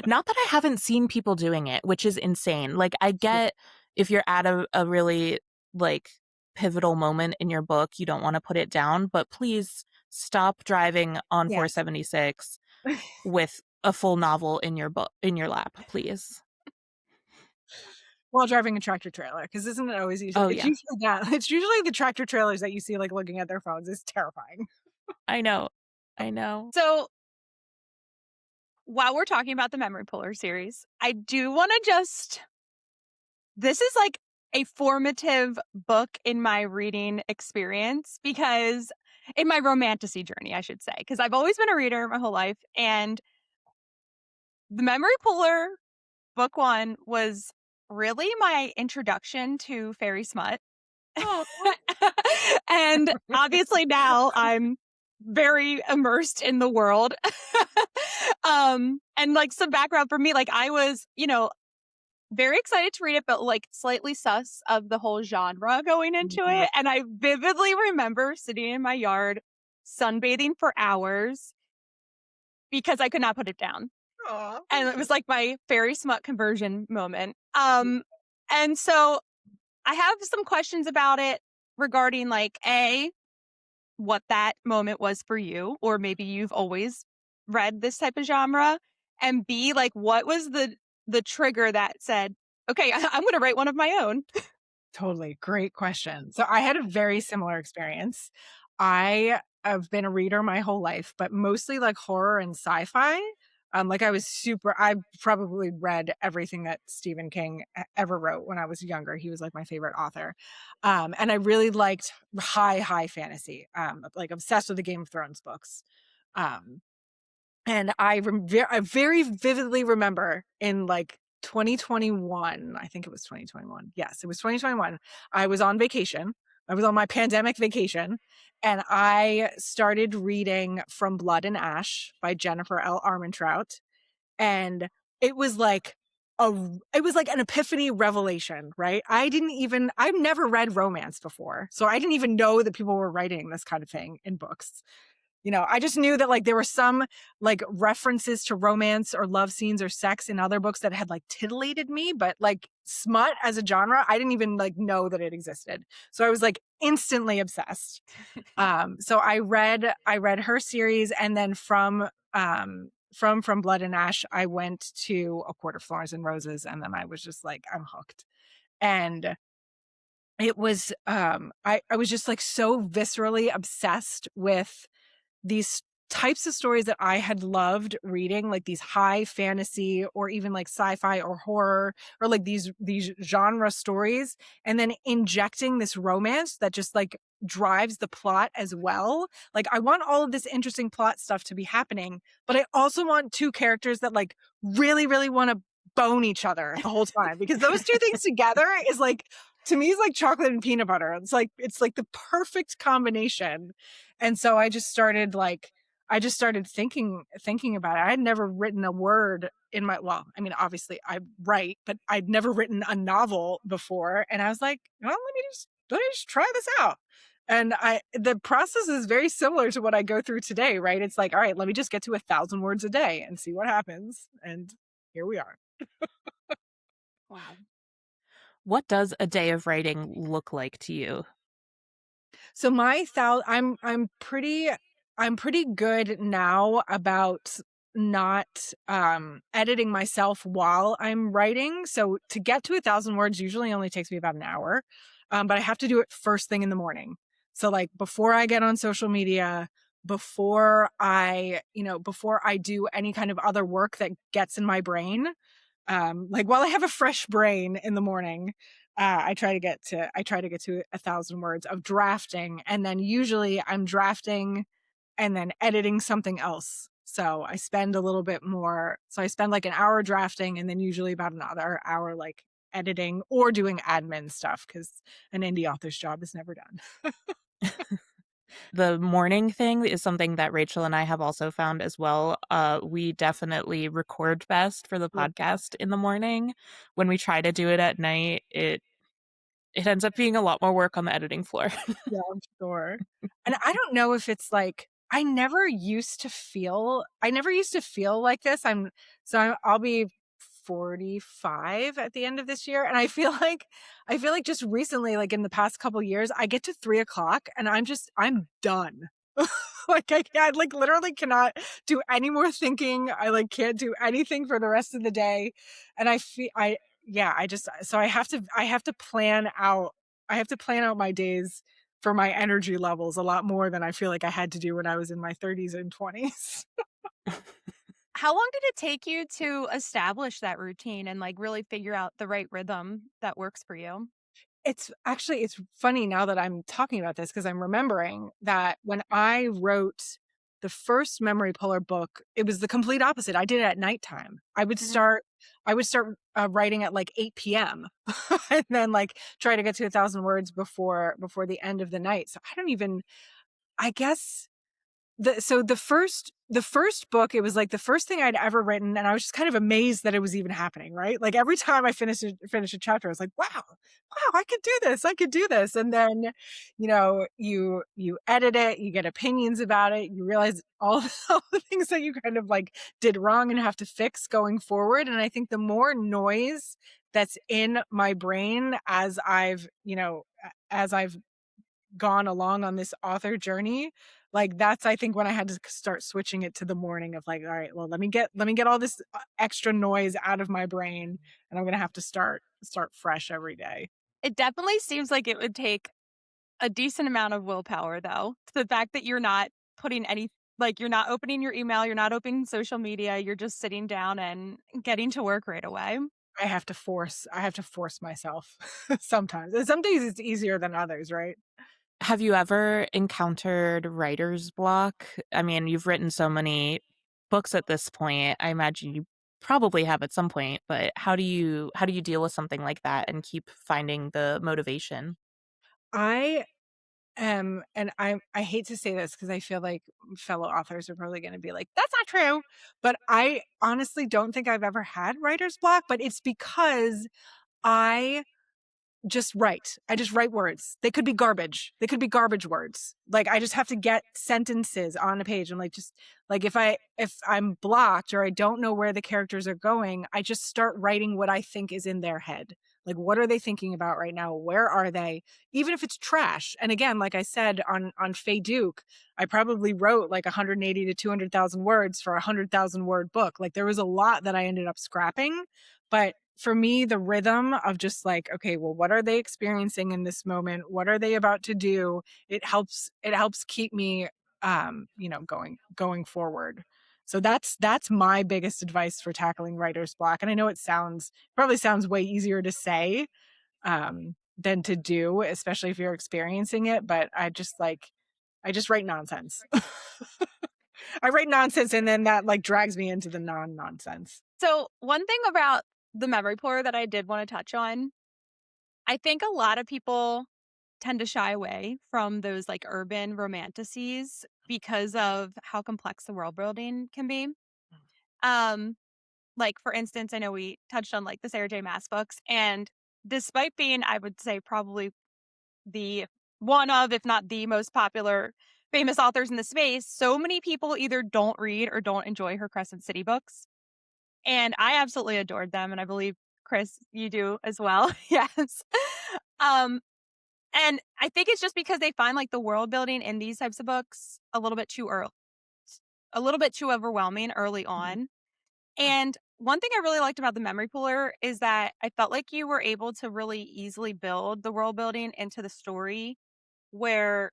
Speaker 2: Not that I haven't seen people doing it, which is insane. Like, I get if you're at a really like pivotal moment in your book, you don't want to put it down, but please stop driving on 476 with a full novel in your lap, please.
Speaker 3: While driving a tractor trailer, because isn't it always usually? It's usually the tractor trailers that you see like looking at their phones. It's terrifying.
Speaker 2: I know.
Speaker 1: So while we're talking about the Memory Puller series, I do want to this is like a formative book in my reading experience, because in my romantasy journey, I should say, because I've always been a reader my whole life, and the Memory Puller book 1 was really my introduction to fairy smut. And obviously now I'm very immersed in the world. And like some background for me, like I was, very excited to read it, but like slightly sus of the whole genre going into it. And I vividly remember sitting in my yard sunbathing for hours because I could not put it down.
Speaker 3: Aww.
Speaker 1: And it was like my fairy smut conversion moment. And so I have some questions about it regarding like what that moment was for you, or maybe you've always read this type of genre, and B, like what was the trigger that said, okay, I'm going to write one of my own.
Speaker 3: Totally. Great question. So I had a very similar experience. I have been a reader my whole life, but mostly like horror and sci-fi. I probably read everything that Stephen King ever wrote when I was younger. He was like my favorite author. And I really liked high fantasy, like obsessed with the Game of Thrones books. And I very vividly remember in like 2021, I think it was 2021. Yes, it was 2021. I was on vacation. I was on my pandemic vacation, and I started reading From Blood and Ash by Jennifer L. Armentrout. And it was like it was like an epiphany revelation, right? I've never read romance before. So I didn't even know that people were writing this kind of thing in books. I just knew that like there were some like references to romance or love scenes or sex in other books that had like titillated me, but like smut as a genre, I didn't even like know that it existed. So I was like instantly obsessed. So I read her series, and then from Blood and Ash, I went to A Court of Thorns and Roses, and then I was just like, I'm hooked. And it was I was just like so viscerally obsessed with these types of stories that I had loved reading, like these high fantasy or even like sci-fi or horror, or like these genre stories, and then injecting this romance that just like drives the plot as well. Like I want all of this interesting plot stuff to be happening, but I also want two characters that like really, really want to bone each other the whole time, because those two things together is like, to me, is like chocolate and peanut butter. It's like the perfect combination. And so I just started thinking about it. I had never written a word in my, well, I mean, obviously I write, but I'd never written a novel before. And I was like, well, let me just try this out. And the process is very similar to what I go through today, right? It's like, all right, let me just get to 1,000 words a day and see what happens. And here we are.
Speaker 1: Wow.
Speaker 2: What does a day of writing look like to you?
Speaker 3: So I'm pretty good now about not editing myself while I'm writing. So to get to 1,000 words usually only takes me about an hour. But I have to do it first thing in the morning. So like before I get on social media, before I do any kind of other work that gets in my brain, like while I have a fresh brain in the morning, I try to get to 1,000 words of drafting, and then usually I'm drafting and then editing something else. So I spend a little bit more. So I spend like an hour drafting, and then usually about another hour like editing or doing admin stuff, because an indie author's job is never done.
Speaker 2: The morning thing is something that Rachel and I have also found as well. We definitely record best for the podcast in the morning. When we try to do it at night, it ends up being a lot more work on the editing floor.
Speaker 3: Yeah, I'm sure. And I don't know if it's like, I never used to feel like this. I'll be 45 at the end of this year. And I feel like just recently, like in the past couple years, I get to 3:00 and I'm done. Like I like literally cannot do any more thinking. I like can't do anything for the rest of the day. And I feel yeah, so I have to plan out my days for my energy levels a lot more than I feel like I had to do when I was in my 30s and 20s.
Speaker 1: How long did it take you to establish that routine and like really figure out the right rhythm that works for you?
Speaker 3: It's funny now that I'm talking about this, because I'm remembering that when I wrote the first Memory Puller book, it was the complete opposite. I did it at nighttime.
Speaker 1: Mhm.
Speaker 3: I would start writing at like 8 p.m. and then like try to get to 1,000 words before the end of the night. So I guess the first book, it was like the first thing I'd ever written, and I was just kind of amazed that it was even happening, right? Like every time I finish a chapter, I was like, wow, I could do this. I could do this. And then, you edit it, you get opinions about it, you realize all the things that you kind of like did wrong and have to fix going forward. And I think the more noise that's in my brain as I've gone along on this author journey, like that's, I think, when I had to start switching it to the morning of like, all right, well, let me get all this extra noise out of my brain, and I'm gonna have to start fresh every day.
Speaker 1: It definitely seems like it would take a decent amount of willpower, though. The fact that you're not putting any, like, you're not opening your email, you're not opening social media, you're just sitting down and getting to work right away.
Speaker 3: I have to force myself sometimes. And some days it's easier than others, right?
Speaker 2: Have you ever encountered writer's block? I mean, you've written so many books at this point. I imagine you probably have at some point, but how do you deal with something like that and keep finding the motivation?
Speaker 3: I and I hate to say this because I feel like fellow authors are probably going to be like, that's not true. But I honestly don't think I've ever had writer's block, but it's because I I just write words. They could be garbage. They could be garbage words. Like I just have to get sentences on a page. I'm like, just like if I'm blocked or I don't know where the characters are going, I just start writing what I think is in their head. Like, what are they thinking about right now? Where are they? Even if it's trash. And again, like I said on Fae Duke, I probably wrote like 180 to 200,000 words for a 100,000 word book. Like there was a lot that I ended up scrapping, but for me, the rhythm of just like, okay, well, what are they experiencing in this moment? What are they about to do? It helps keep me going forward. So that's my biggest advice for tackling writer's block. And I know it probably sounds way easier to say than to do, especially if you're experiencing it, but I just write nonsense. I write nonsense and then that like drags me into the non-nonsense.
Speaker 1: So one thing about the memory puller that I did want to touch on, I think a lot of people tend to shy away from those like urban romantasies because of how complex the world building can be. Um, like for instance, I know we touched on like the Sarah J. Maas books, and despite being, I would say, probably the one of, if not the most popular famous authors in the space, so many people either don't read or don't enjoy her Crescent City books. And I absolutely adored them, and I believe, Kris, you do as well. Yes. Um, and I think it's just because they find, like, the world building in these types of books a little bit too overwhelming early on. And one thing I really liked about the memory puller is that I felt like you were able to really easily build the world building into the story where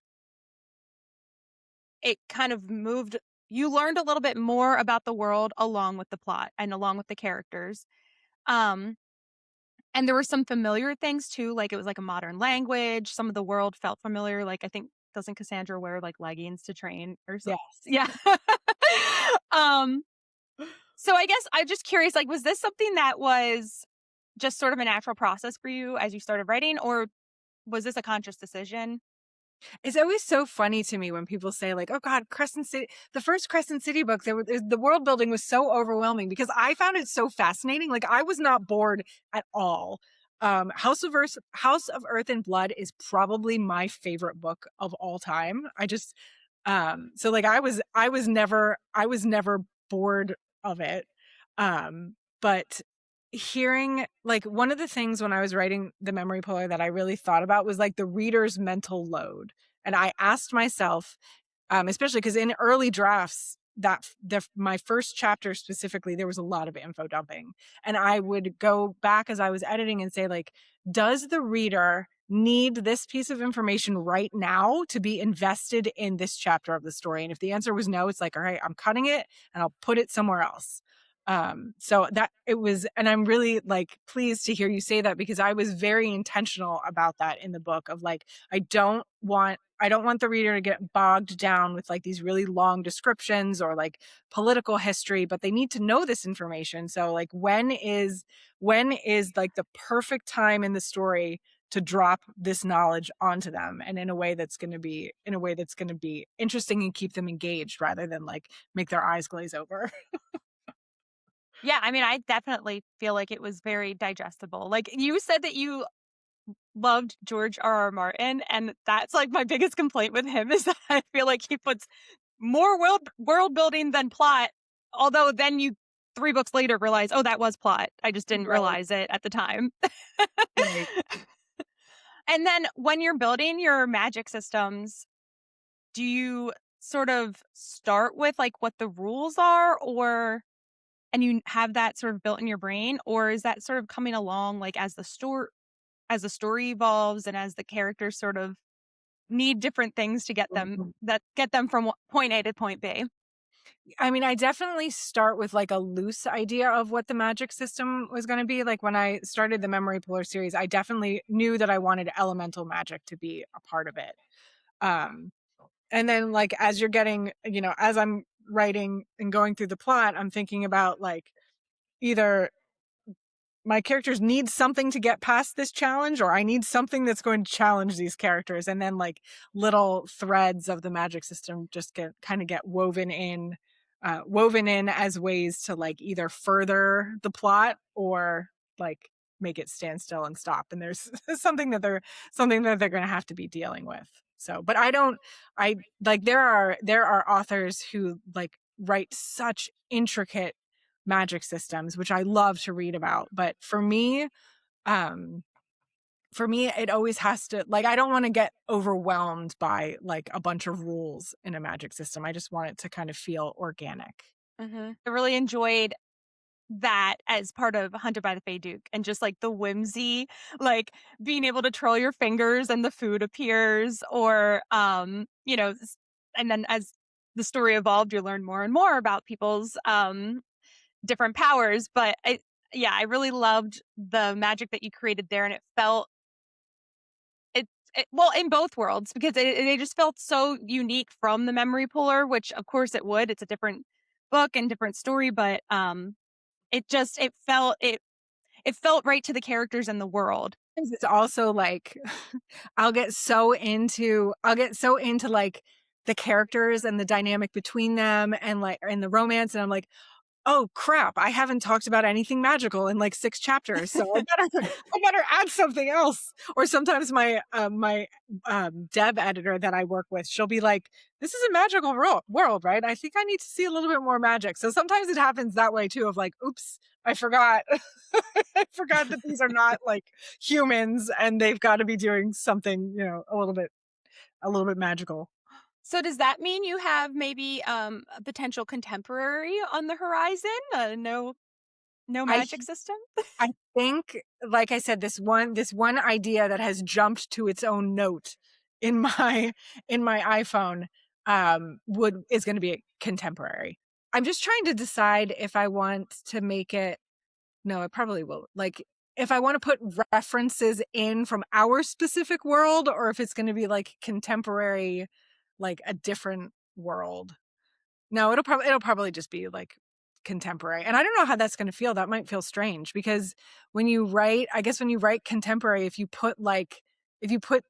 Speaker 1: it kind of moved you learned a little bit more about the world along with the plot and along with the characters. Um, and there were some familiar things too, like it was like a modern language. Some of the world felt familiar. Like I think doesn't Cassandra wear like leggings to train or something?
Speaker 3: Yes.
Speaker 1: Yeah. um, so I guess I'm just curious, like, was this something that was just sort of a natural process for you as you started writing, or was this a conscious decision?
Speaker 3: It's always so funny to me when people say like, "Oh God, Crescent City." The first Crescent City book, the world building was so overwhelming because I found it so fascinating. Like I was not bored at all. House of Earth and Blood is probably my favorite book of all time. So like I was never bored of it. But hearing like one of the things when I was writing the memory puller that I really thought about was like the reader's mental load. And I asked myself, especially because in early drafts, my first chapter specifically, there was a lot of info dumping. And I would go back as I was editing and say, like, does the reader need this piece of information right now to be invested in this chapter of the story? And if the answer was no, it's like, all right, I'm cutting it and I'll put it somewhere else. So that it was, and I'm really like pleased to hear you say that because I was very intentional about that in the book of like, I don't want the reader to get bogged down with like these really long descriptions or like political history, but they need to know this information. So like when is like the perfect time in the story to drop this knowledge onto them and in a way that's going to be interesting and keep them engaged rather than like make their eyes glaze over.
Speaker 1: Yeah, I mean, I definitely feel like it was very digestible. Like you said that you loved George R. R. Martin, and that's like my biggest complaint with him is that I feel like he puts more world building than plot. Although then you 3 books later realize, oh, that was plot. I just didn't
Speaker 3: Right.
Speaker 1: realize it at the time.
Speaker 3: Right.
Speaker 1: And then when you're building your magic systems, do you sort of start with like what the rules are, or and you have that sort of built in your brain, or is that sort of coming along like as the story evolves and as the characters sort of need different things to get them from point A to point B?
Speaker 3: I mean, I definitely start with like a loose idea of what the magic system was going to be. Like when I started the Memory Puller series, I definitely knew that I wanted elemental magic to be a part of it. Um, and then like as you're getting, as I'm writing and going through the plot, I'm thinking about like either my characters need something to get past this challenge, or I need something that's going to challenge these characters. And then like little threads of the magic system just get woven in as ways to like either further the plot or like make it stand still and stop. And there's something that they're going to have to be dealing with. So, but I like, there are authors who like write such intricate magic systems, which I love to read about. But for me, it always has to, like, I don't want to get overwhelmed by like a bunch of rules in a magic system. I just want it to kind of feel organic.
Speaker 1: I really enjoyed that as part of Hunted by the Fae Duke, and just like the whimsy, like being able to twirl your fingers and the food appears, or and then as the story evolved, you learn more and more about people's different powers. But I really loved the magic that you created there, and it felt well in both worlds, because it just felt so unique from the memory puller, which of course it would. It's a different book and different story, but it felt right to the characters and the world.
Speaker 3: It's also like I'll get so into like the characters and the dynamic between them and like in the romance, and I'm like, oh crap, I haven't talked about anything magical in like 6 chapters, so I better add something else. Or sometimes my dev editor that I work with, she'll be like, this is a magical world, right? I think I need to see a little bit more magic. So sometimes it happens that way too, of like, oops, I forgot. I forgot that these are not like humans and they've got to be doing something, a little bit magical.
Speaker 1: So does that mean you have maybe a potential contemporary on the horizon? No
Speaker 3: I
Speaker 1: magic system?
Speaker 3: I think, like I said, this one idea that has jumped to its own note in my iPhone is going to be a contemporary. I'm just trying to decide if I want to make it. No, it probably will. Like, if I want to put references in from our specific world, or if it's going to be like contemporary, like a different world. No, it'll probably just be like contemporary. And I don't know how that's going to feel. That might feel strange, because when you write contemporary, if you put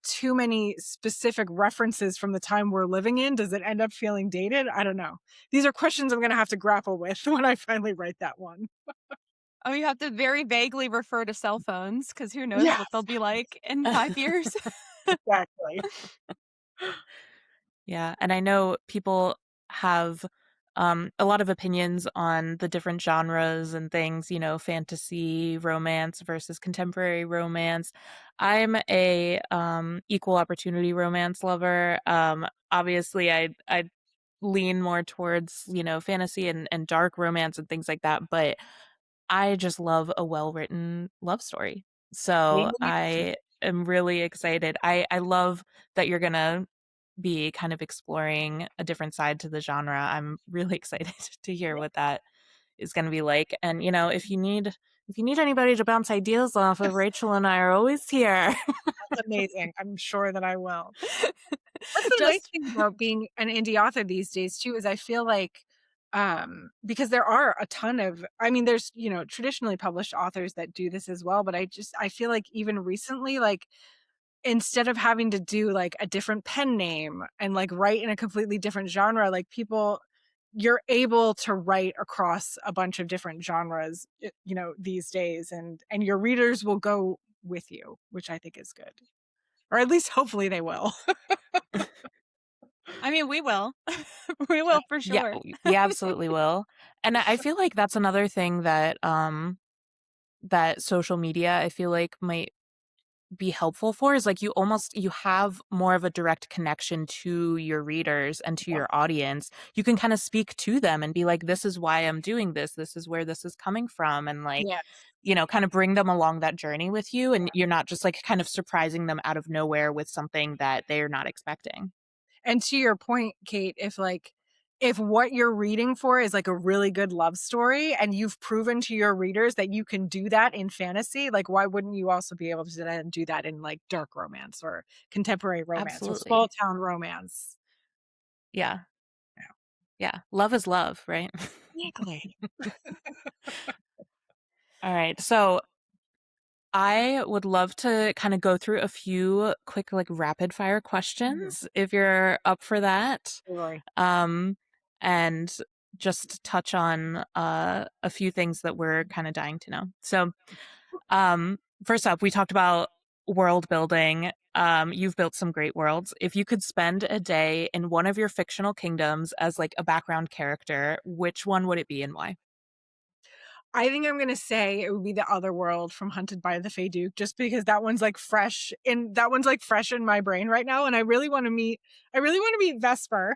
Speaker 3: too many specific references from the time we're living in, does it end up feeling dated? I don't know. These are questions I'm going to have to grapple with when I finally write that one.
Speaker 1: Oh, you have to very vaguely refer to cell phones, because who knows
Speaker 3: Yeah,
Speaker 1: what they'll be like in 5 years.
Speaker 3: exactly.
Speaker 2: Yeah, and I know people have a lot of opinions on the different genres and things, fantasy, romance versus contemporary romance. I'm a equal opportunity romance lover. Obviously, I lean more towards, fantasy and dark romance and things like that, but I just love a well-written love story. So I am really excited. I love that you're gonna be kind of exploring a different side to the genre. I'm really excited to hear what that is going to be like. And if you need anybody to bounce ideas off of, Rachel and I are always here.
Speaker 3: That's amazing. I'm sure that I will. That's the nice
Speaker 1: Just
Speaker 3: thing about being an indie author these days too, is I feel like because there are a ton of, I mean, there's, traditionally published authors that do this as well, but I feel like even recently, like, instead of having to do like a different pen name and like write in a completely different genre, like you're able to write across a bunch of different genres, these days, and your readers will go with you, which I think is good. Or at least hopefully they will.
Speaker 1: I mean, we will. We will for
Speaker 2: Yeah,
Speaker 1: sure.
Speaker 2: we absolutely will. And I feel like that's another thing that that social media I feel like might be helpful for, is like you have more of a direct connection to your readers and to your audience. You can kind of speak to them and be like, this is why I'm doing this is where this is coming from, and like,
Speaker 3: Yeah.
Speaker 2: kind of bring them along that journey with you, and you're not just like kind of surprising them out of nowhere with something that they're not expecting.
Speaker 3: And to your point, Kate, if what you're reading for is like a really good love story, and you've proven to your readers that you can do that in fantasy, like why wouldn't you also be able to then do that in like dark romance or contemporary romance or small
Speaker 2: Absolutely.
Speaker 3: town romance?
Speaker 2: Yeah.
Speaker 3: Yeah.
Speaker 2: Yeah. Love is love, right?
Speaker 3: Exactly.
Speaker 2: All right. So I would love to kind of go through a few quick, like, rapid fire questions if you're up for that.
Speaker 3: Totally.
Speaker 2: Um, and just touch on a few things that we're kind of dying to know. So, first up, we talked about world building. You've built some great worlds. If you could spend a day in one of your fictional kingdoms as like a background character, which one would it be and why?
Speaker 3: I think I'm gonna say it would be the other world from Hunted by the Fae Duke, just because that one's like fresh in my brain right now, and I really want to meet Vesper.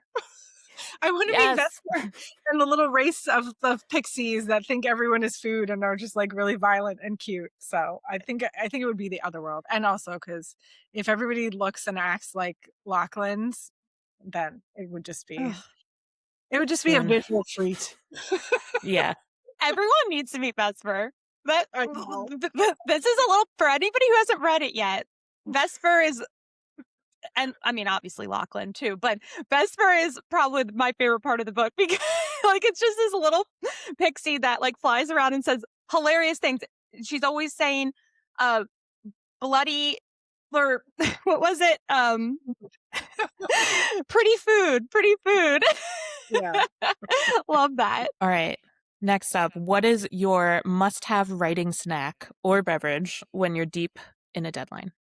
Speaker 3: I want to meet
Speaker 2: Yes.
Speaker 3: Vesper and the little race of pixies that think everyone is food and are just like really violent and cute. So I think it would be the other world, and also because if everybody looks and acts like Lachlan's, then
Speaker 1: Ugh,
Speaker 3: it would just be a
Speaker 2: Swoon.
Speaker 3: visual treat.
Speaker 2: Yeah.
Speaker 1: everyone needs to meet Vesper. But
Speaker 3: I know.
Speaker 1: this is a little for anybody who hasn't read it yet. Vesper is, and I mean obviously Lachlan too, but Vesper is probably my favorite part of the book because like it's just this little pixie that like flies around and says hilarious things. She's always saying, bloody or what was it? Pretty food.
Speaker 3: Yeah.
Speaker 1: Love that.
Speaker 2: All right. Next up, what is your must-have writing snack or beverage when you're deep in a deadline?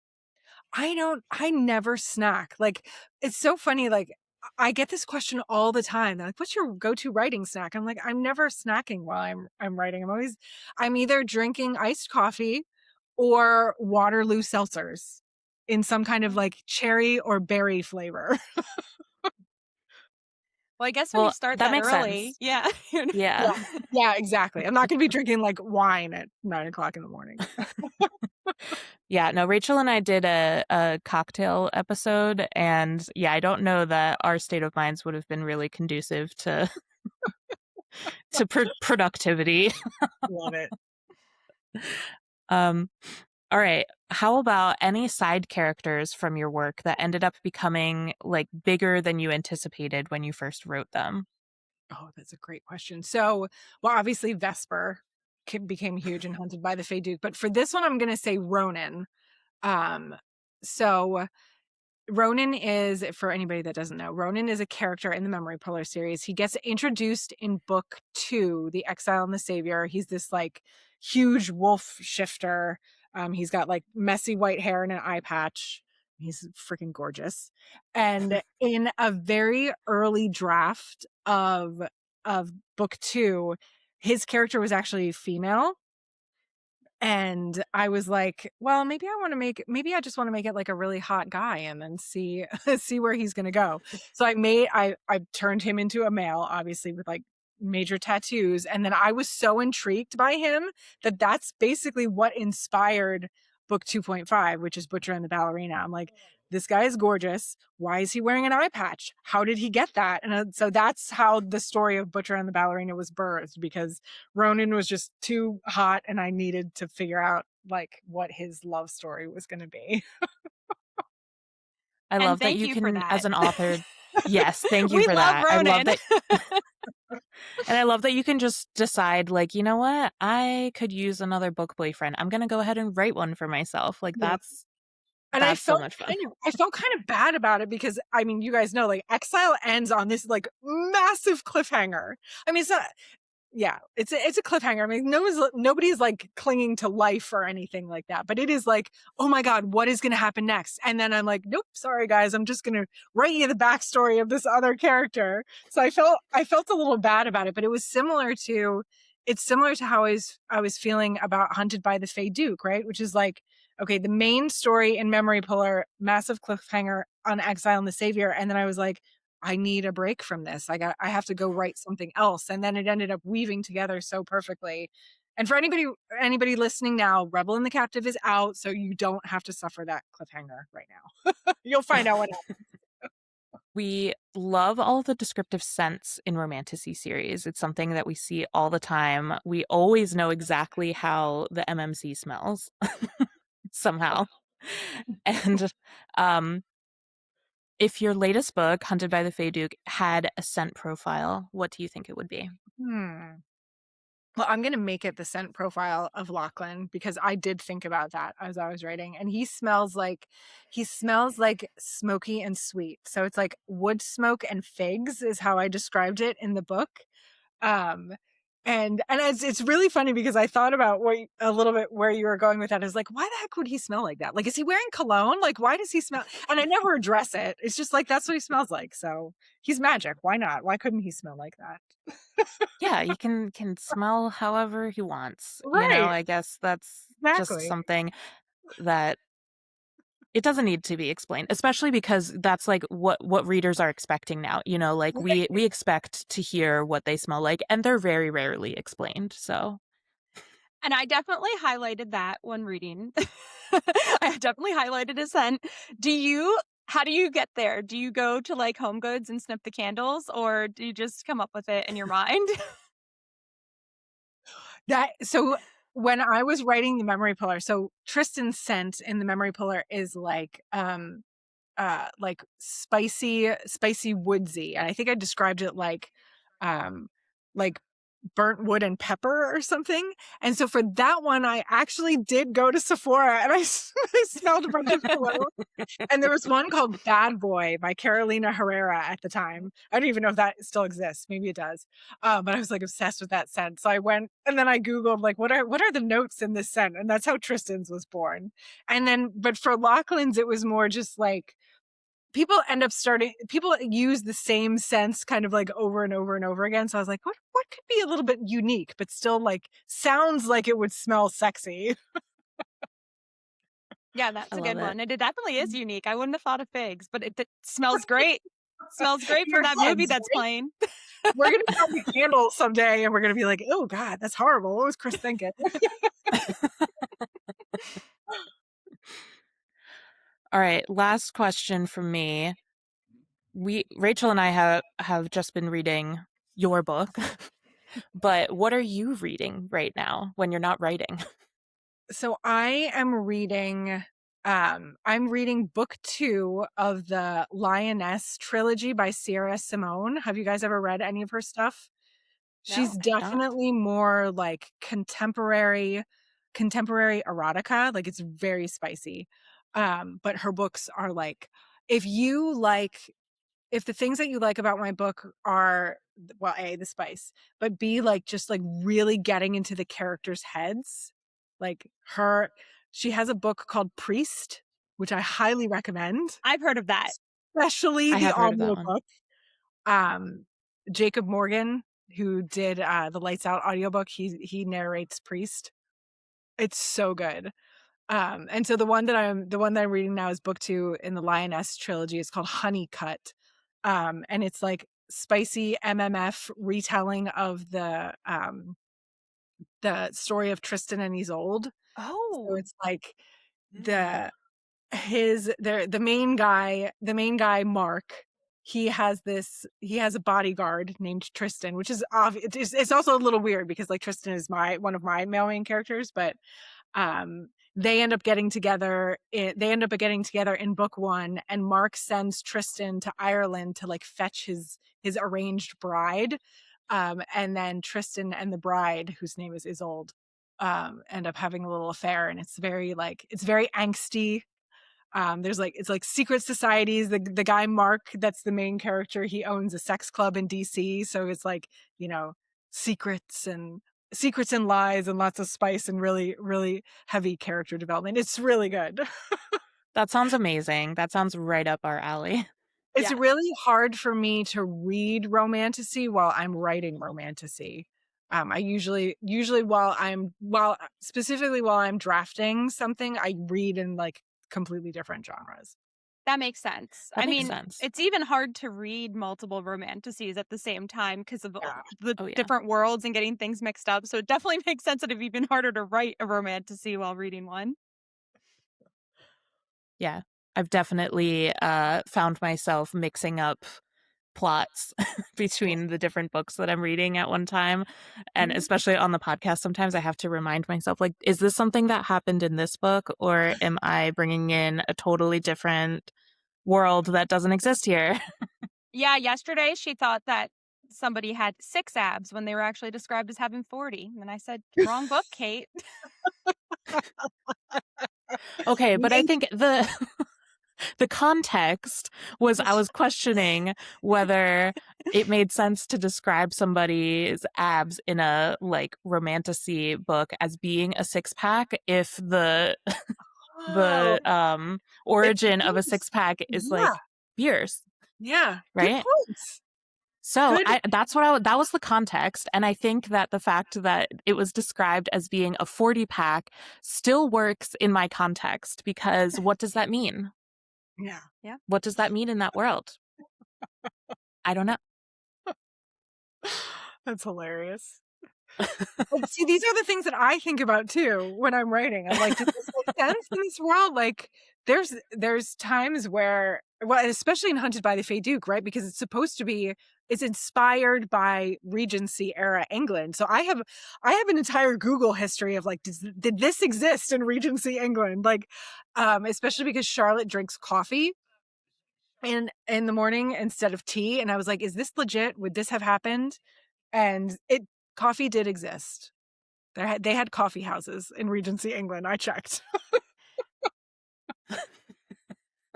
Speaker 3: I never snack. Like, it's so funny. Like, I get this question all the time. They're like, what's your go-to writing snack? I'm like, I'm never snacking while I'm writing. I'm either drinking iced coffee or Waterloo seltzers in some kind of like cherry or berry flavor.
Speaker 1: Well, I guess when you
Speaker 2: Well,
Speaker 1: start
Speaker 2: that
Speaker 1: that
Speaker 2: makes
Speaker 1: early,
Speaker 2: sense.
Speaker 1: yeah.
Speaker 2: Yeah.
Speaker 3: Yeah, exactly. I'm not going to be drinking like wine at 9 o'clock in the morning.
Speaker 2: Yeah, no, Rachel and I did a cocktail episode, and yeah, I don't know that our state of minds would have been really conducive to productivity.
Speaker 3: Love it.
Speaker 2: Um, all right. How about any side characters from your work that ended up becoming like bigger than you anticipated when you first wrote them?
Speaker 3: Oh, that's a great question. So, well, obviously Vesper became huge and Hunted by the Fae Duke, but for this one, I'm going to say Ronan. Um, so Ronan is, for anybody that doesn't know, Ronan is a character in the Memory Puller series. He gets introduced in book 2, The Exile and the Savior. He's this like huge wolf shifter. He's got like messy white hair and an eye patch. He's freaking gorgeous. And in a very early draft of book 2, his character was actually female, and I was like, well, maybe I just want to make it like a really hot guy and then see see where he's going to go. So I turned him into a male, obviously with like major tattoos, and then I was so intrigued by him that that's basically what inspired book 2.5, which is Butcher and the Ballerina. I'm like, this guy is gorgeous. Why is he wearing an eye patch? How did he get that? And so that's how the story of Butcher and the Ballerina was birthed, because Ronan was just too hot and I needed to figure out like what his love story was going to be.
Speaker 2: I
Speaker 1: And
Speaker 2: love that
Speaker 1: thank
Speaker 2: you
Speaker 1: you for
Speaker 2: can,
Speaker 1: that.
Speaker 2: as an author, yes, thank you
Speaker 1: We
Speaker 2: for
Speaker 1: love
Speaker 2: that. I love
Speaker 1: Ronan.
Speaker 2: that. And I love that you can just decide, like, you know what? I could use another book boyfriend. I'm going to go ahead and write one for myself. Like,
Speaker 3: Yeah.
Speaker 2: that's
Speaker 3: And
Speaker 2: so much fun.
Speaker 3: I felt kind of bad about it because I mean, you guys know like Exile ends on this like massive cliffhanger. I mean, it's not, yeah, it's a cliffhanger. I mean, nobody's like clinging to life or anything like that, but it is like, oh my God, what is going to happen next? And then I'm like, nope, sorry guys, I'm just going to write you the backstory of this other character. So I felt a little bad about it, but it's similar to how I was feeling about Hunted by the Fae Duke, right? Which is like, okay, the main story in Memory Puller, massive cliffhanger on Exile and the Savior, and then I was like, I need a break from this. I have to go write something else. And then it ended up weaving together so perfectly. And for anybody listening now, Rebel and the Captive is out, so you don't have to suffer that cliffhanger right now. You'll find out what happens.
Speaker 2: We love all of the descriptive scents in Romantasy series. It's something that we see all the time. We always know exactly how the MMC smells somehow. And if your latest book, Hunted by the Fae Duke, had a scent profile, what do you think it would be?
Speaker 3: Hmm. Well, I'm gonna make it the scent profile of Lachlan because I did think about that as I was writing, and he smells like smoky and sweet. So it's like wood smoke and figs is how I described it in the book. Um, and it's really funny because I thought about a little bit where you were going with that. Is like, why the heck would he smell like that? Like, is he wearing cologne? Like, why does he smell? And I never address it. It's just like that's what he smells like. So he's magic. Why not? Why couldn't he smell like that?
Speaker 2: Yeah, he can smell however he wants.
Speaker 3: Right.
Speaker 2: I guess that's just
Speaker 3: Exactly.
Speaker 2: something that it doesn't need to be explained, especially because that's like what readers are expecting now. Like we expect to hear what they smell like, and they're very rarely explained. So
Speaker 1: And I definitely highlighted that when reading. I definitely highlighted a scent. How do you get there? Do you go to like Home Goods and snip the candles, or do you just come up with it in your mind?
Speaker 3: So when I was writing the memory pillar, so Tristan's scent in the memory pillar is like spicy woodsy. And I think I described it like burnt wood and pepper or something. And so for that one, I actually did go to Sephora and I smelled a bunch of cologne. And there was one called Bad Boy by Carolina Herrera at the time. I don't even know if that still exists. Maybe it does. But I was like obsessed with that scent. So I went and then I Googled like what are the notes in this scent? And that's how Tristan's was born. And then but for Lachlan's, it was more just like people use the same scents kind of like over and over and over again. So I was like, what could be a little bit unique, but still like sounds like it would smell sexy.
Speaker 1: Yeah, that's
Speaker 2: I
Speaker 1: a
Speaker 2: love
Speaker 1: good
Speaker 2: it.
Speaker 1: one. And it definitely is unique. I wouldn't have thought of figs, but it smells great. Smells great
Speaker 3: In
Speaker 1: for
Speaker 3: your
Speaker 1: that movie
Speaker 3: heads,
Speaker 1: that's
Speaker 3: right?
Speaker 1: playing.
Speaker 3: We're gonna smell the candles someday and we're gonna be like, oh God, that's horrible. What was Kris thinking?
Speaker 2: All right, last question from me. Rachel and I have just been reading your book, but what are you reading right now when you're not writing?
Speaker 3: So I'm reading book 2 of the Lioness trilogy by Sierra Simone. Have you guys ever read any of her stuff?
Speaker 1: No.
Speaker 3: She's
Speaker 2: I have not.
Speaker 3: definitely more like contemporary erotica. Like it's very spicy. But her books are like if the things that you like about my book are well, A, the spice, but B, like just like really getting into the characters' heads. Like she has a book called Priest, which I highly recommend,
Speaker 1: I've heard of that.
Speaker 3: especially
Speaker 2: I
Speaker 3: the
Speaker 2: have heard of that one.
Speaker 3: audiobook. Jacob Morgan, who did the Lights Out audiobook, he narrates Priest. It's so good. And so the one that I'm reading now is book 2 in the Lioness trilogy. It's called Honeycut. And it's like spicy MMF retelling of the story of Tristan and Isolde. So
Speaker 1: Oh.
Speaker 3: it's like the main guy Mark, he has a bodyguard named Tristan, which is obvious. It's also a little weird because like Tristan is one of my male main characters, but they end up getting together in book 1, and Mark sends Tristan to Ireland to like fetch his arranged bride. And then Tristan and the bride, whose name is Isolde, end up having a little affair, and it's very angsty. It's like secret societies. The guy Mark, that's the main character, he owns a sex club in DC, so it's like, secrets and lies and lots of spice and really really heavy character development. It's really good.
Speaker 2: That sounds amazing. That sounds right up our alley.
Speaker 3: It's
Speaker 1: Yeah.
Speaker 3: really hard for me to read Romantasy while I'm writing Romantasy. I usually specifically while I'm drafting something, I read in like completely different genres.
Speaker 1: That makes sense.
Speaker 2: That
Speaker 1: I
Speaker 2: makes
Speaker 1: mean,
Speaker 2: sense.
Speaker 1: it's even hard to read multiple romantasies at the same time because of
Speaker 3: Yeah.
Speaker 1: the
Speaker 2: Oh yeah.
Speaker 1: different worlds and getting things mixed up. So it definitely makes sense that it'd be even harder to write a romantasy while reading one.
Speaker 2: Yeah. I've definitely found myself mixing up plots between the different books that I'm reading at one time. And
Speaker 3: Mhm.
Speaker 2: especially on the podcast, sometimes I have to remind myself, like, is this something that happened in this book, or am I bringing in a totally different world that doesn't exist here?
Speaker 1: Yeah, yesterday she thought that somebody had 6 abs when they were actually described as having 40. And I said, wrong book, Kate.
Speaker 2: Okay, but I think the context was I was questioning whether it made sense to describe somebody's abs in a like romantasy book as being a 6-pack if the origin of a 6-pack is like beers.
Speaker 3: Yeah.
Speaker 2: Right?
Speaker 3: Good points.
Speaker 2: So that was the context. And I think that the fact that it was described as being a 40-pack still works in my context, because what does that mean?
Speaker 3: Yeah.
Speaker 1: Yeah.
Speaker 2: What does that mean in that world? I don't know.
Speaker 3: That's hilarious. See, these are the things that I think about too when I'm writing. I'm like, does this make sense in this world? Like, there's times where, well, especially in Hunted by the Fae Duke, right? Because it's inspired by Regency era England. So I have an entire Google history of like, did this exist in Regency England? Like, especially because Charlotte drinks coffee in the morning instead of tea, and I was like, is this legit? Would this have happened? And coffee did exist. They had coffee houses in Regency England. I checked.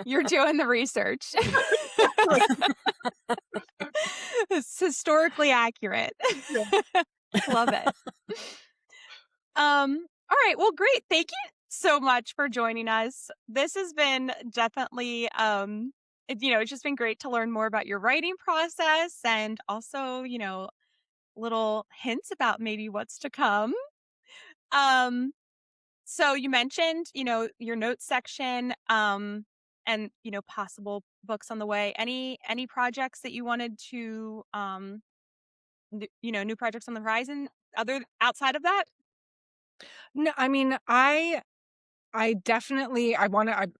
Speaker 1: You're doing the research. It's historically accurate.
Speaker 3: Yeah.
Speaker 1: Love it. All right. Well, great. Thank you so much for joining us. This has been definitely, it's just been great to learn more about your writing process, and also, little hints about maybe what's to come. So you mentioned, your notes section, and, possible books on the way. Any projects that you wanted to, new projects on the horizon outside of that?
Speaker 3: No, I mean, I definitely,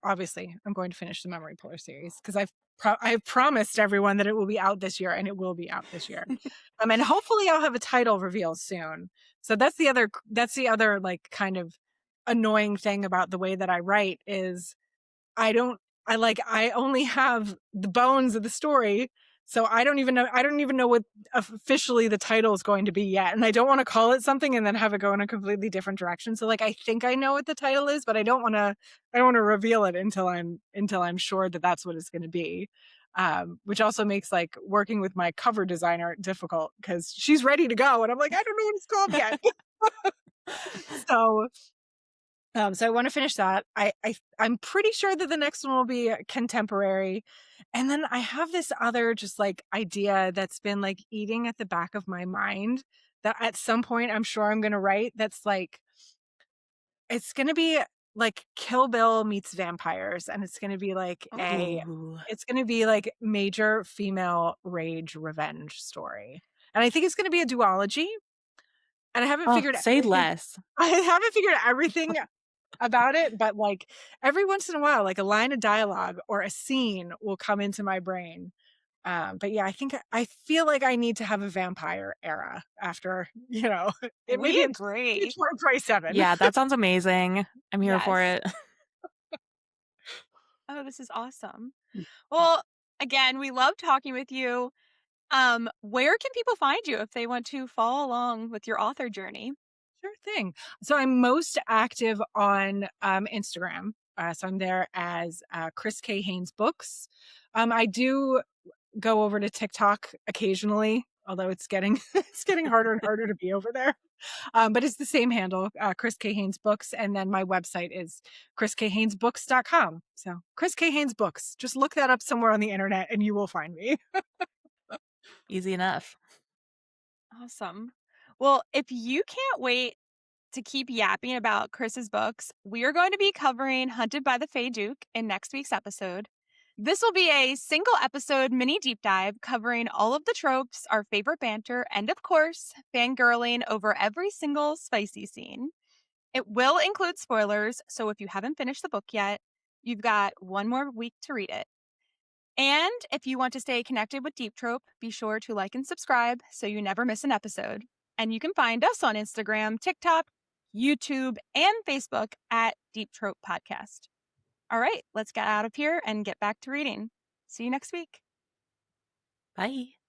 Speaker 3: obviously I'm going to finish the Memory Puller series because I've promised everyone that it will be out this year, and it will be out this year. And hopefully I'll have a title reveal soon. So that's the other like kind of annoying thing about the way that I write is I only have the bones of the story. So I don't even know what officially the title is going to be yet. And I don't want to call it something and then have it go in a completely different direction. So like, I think I know what the title is, but I don't want to reveal it until I'm sure that that's what it's going to be. Which also makes like working with my cover designer difficult because she's ready to go. And I'm like, I don't know what it's called yet. So I want to finish that. I'm pretty sure that the next one will be contemporary. And then I have this other just like idea that's been like eating at the back of my mind that at some point I'm sure I'm going to write. That's like, it's going to be like Kill Bill meets vampires. And it's going to be like it's going to be like major female rage revenge story. And I think it's going to be a duology. And I haven't figured
Speaker 2: say less.
Speaker 3: I haven't figured out everything about it, but like every once in a while, like a line of dialogue or a scene will come into my brain. But yeah, I feel like I need to have a vampire era after, it may be in
Speaker 1: great
Speaker 3: 2027.
Speaker 2: Yeah, that sounds amazing. I'm here for it.
Speaker 1: Oh, this is awesome. Well, again, we love talking with you. Where can people find you if they want to follow along with your author journey?
Speaker 3: Sure thing. So I'm most active on Instagram. So I'm there as Kris K. Haines Books. I do go over to TikTok occasionally, although it's getting harder and harder to be over there. But it's the same handle, Kris K. Haines Books. And then my website is kriskahainesbooks.com. So Kris K. Haines Books. Just look that up somewhere on the internet and you will find me.
Speaker 2: Easy enough.
Speaker 1: Awesome. Well, if you can't wait to keep yapping about Kris's books, we are going to be covering Hunted by the Fae Duke in next week's episode. This will be a single episode mini deep dive covering all of the tropes, our favorite banter, and of course, fangirling over every single spicy scene. It will include spoilers, so if you haven't finished the book yet, you've got one more week to read it. And if you want to stay connected with Deep Trope, be sure to like and subscribe so you never miss an episode. And you can find us on Instagram, TikTok, YouTube, and Facebook at Deep Trope Podcast. All right, let's get out of here and get back to reading. See you next week.
Speaker 2: Bye.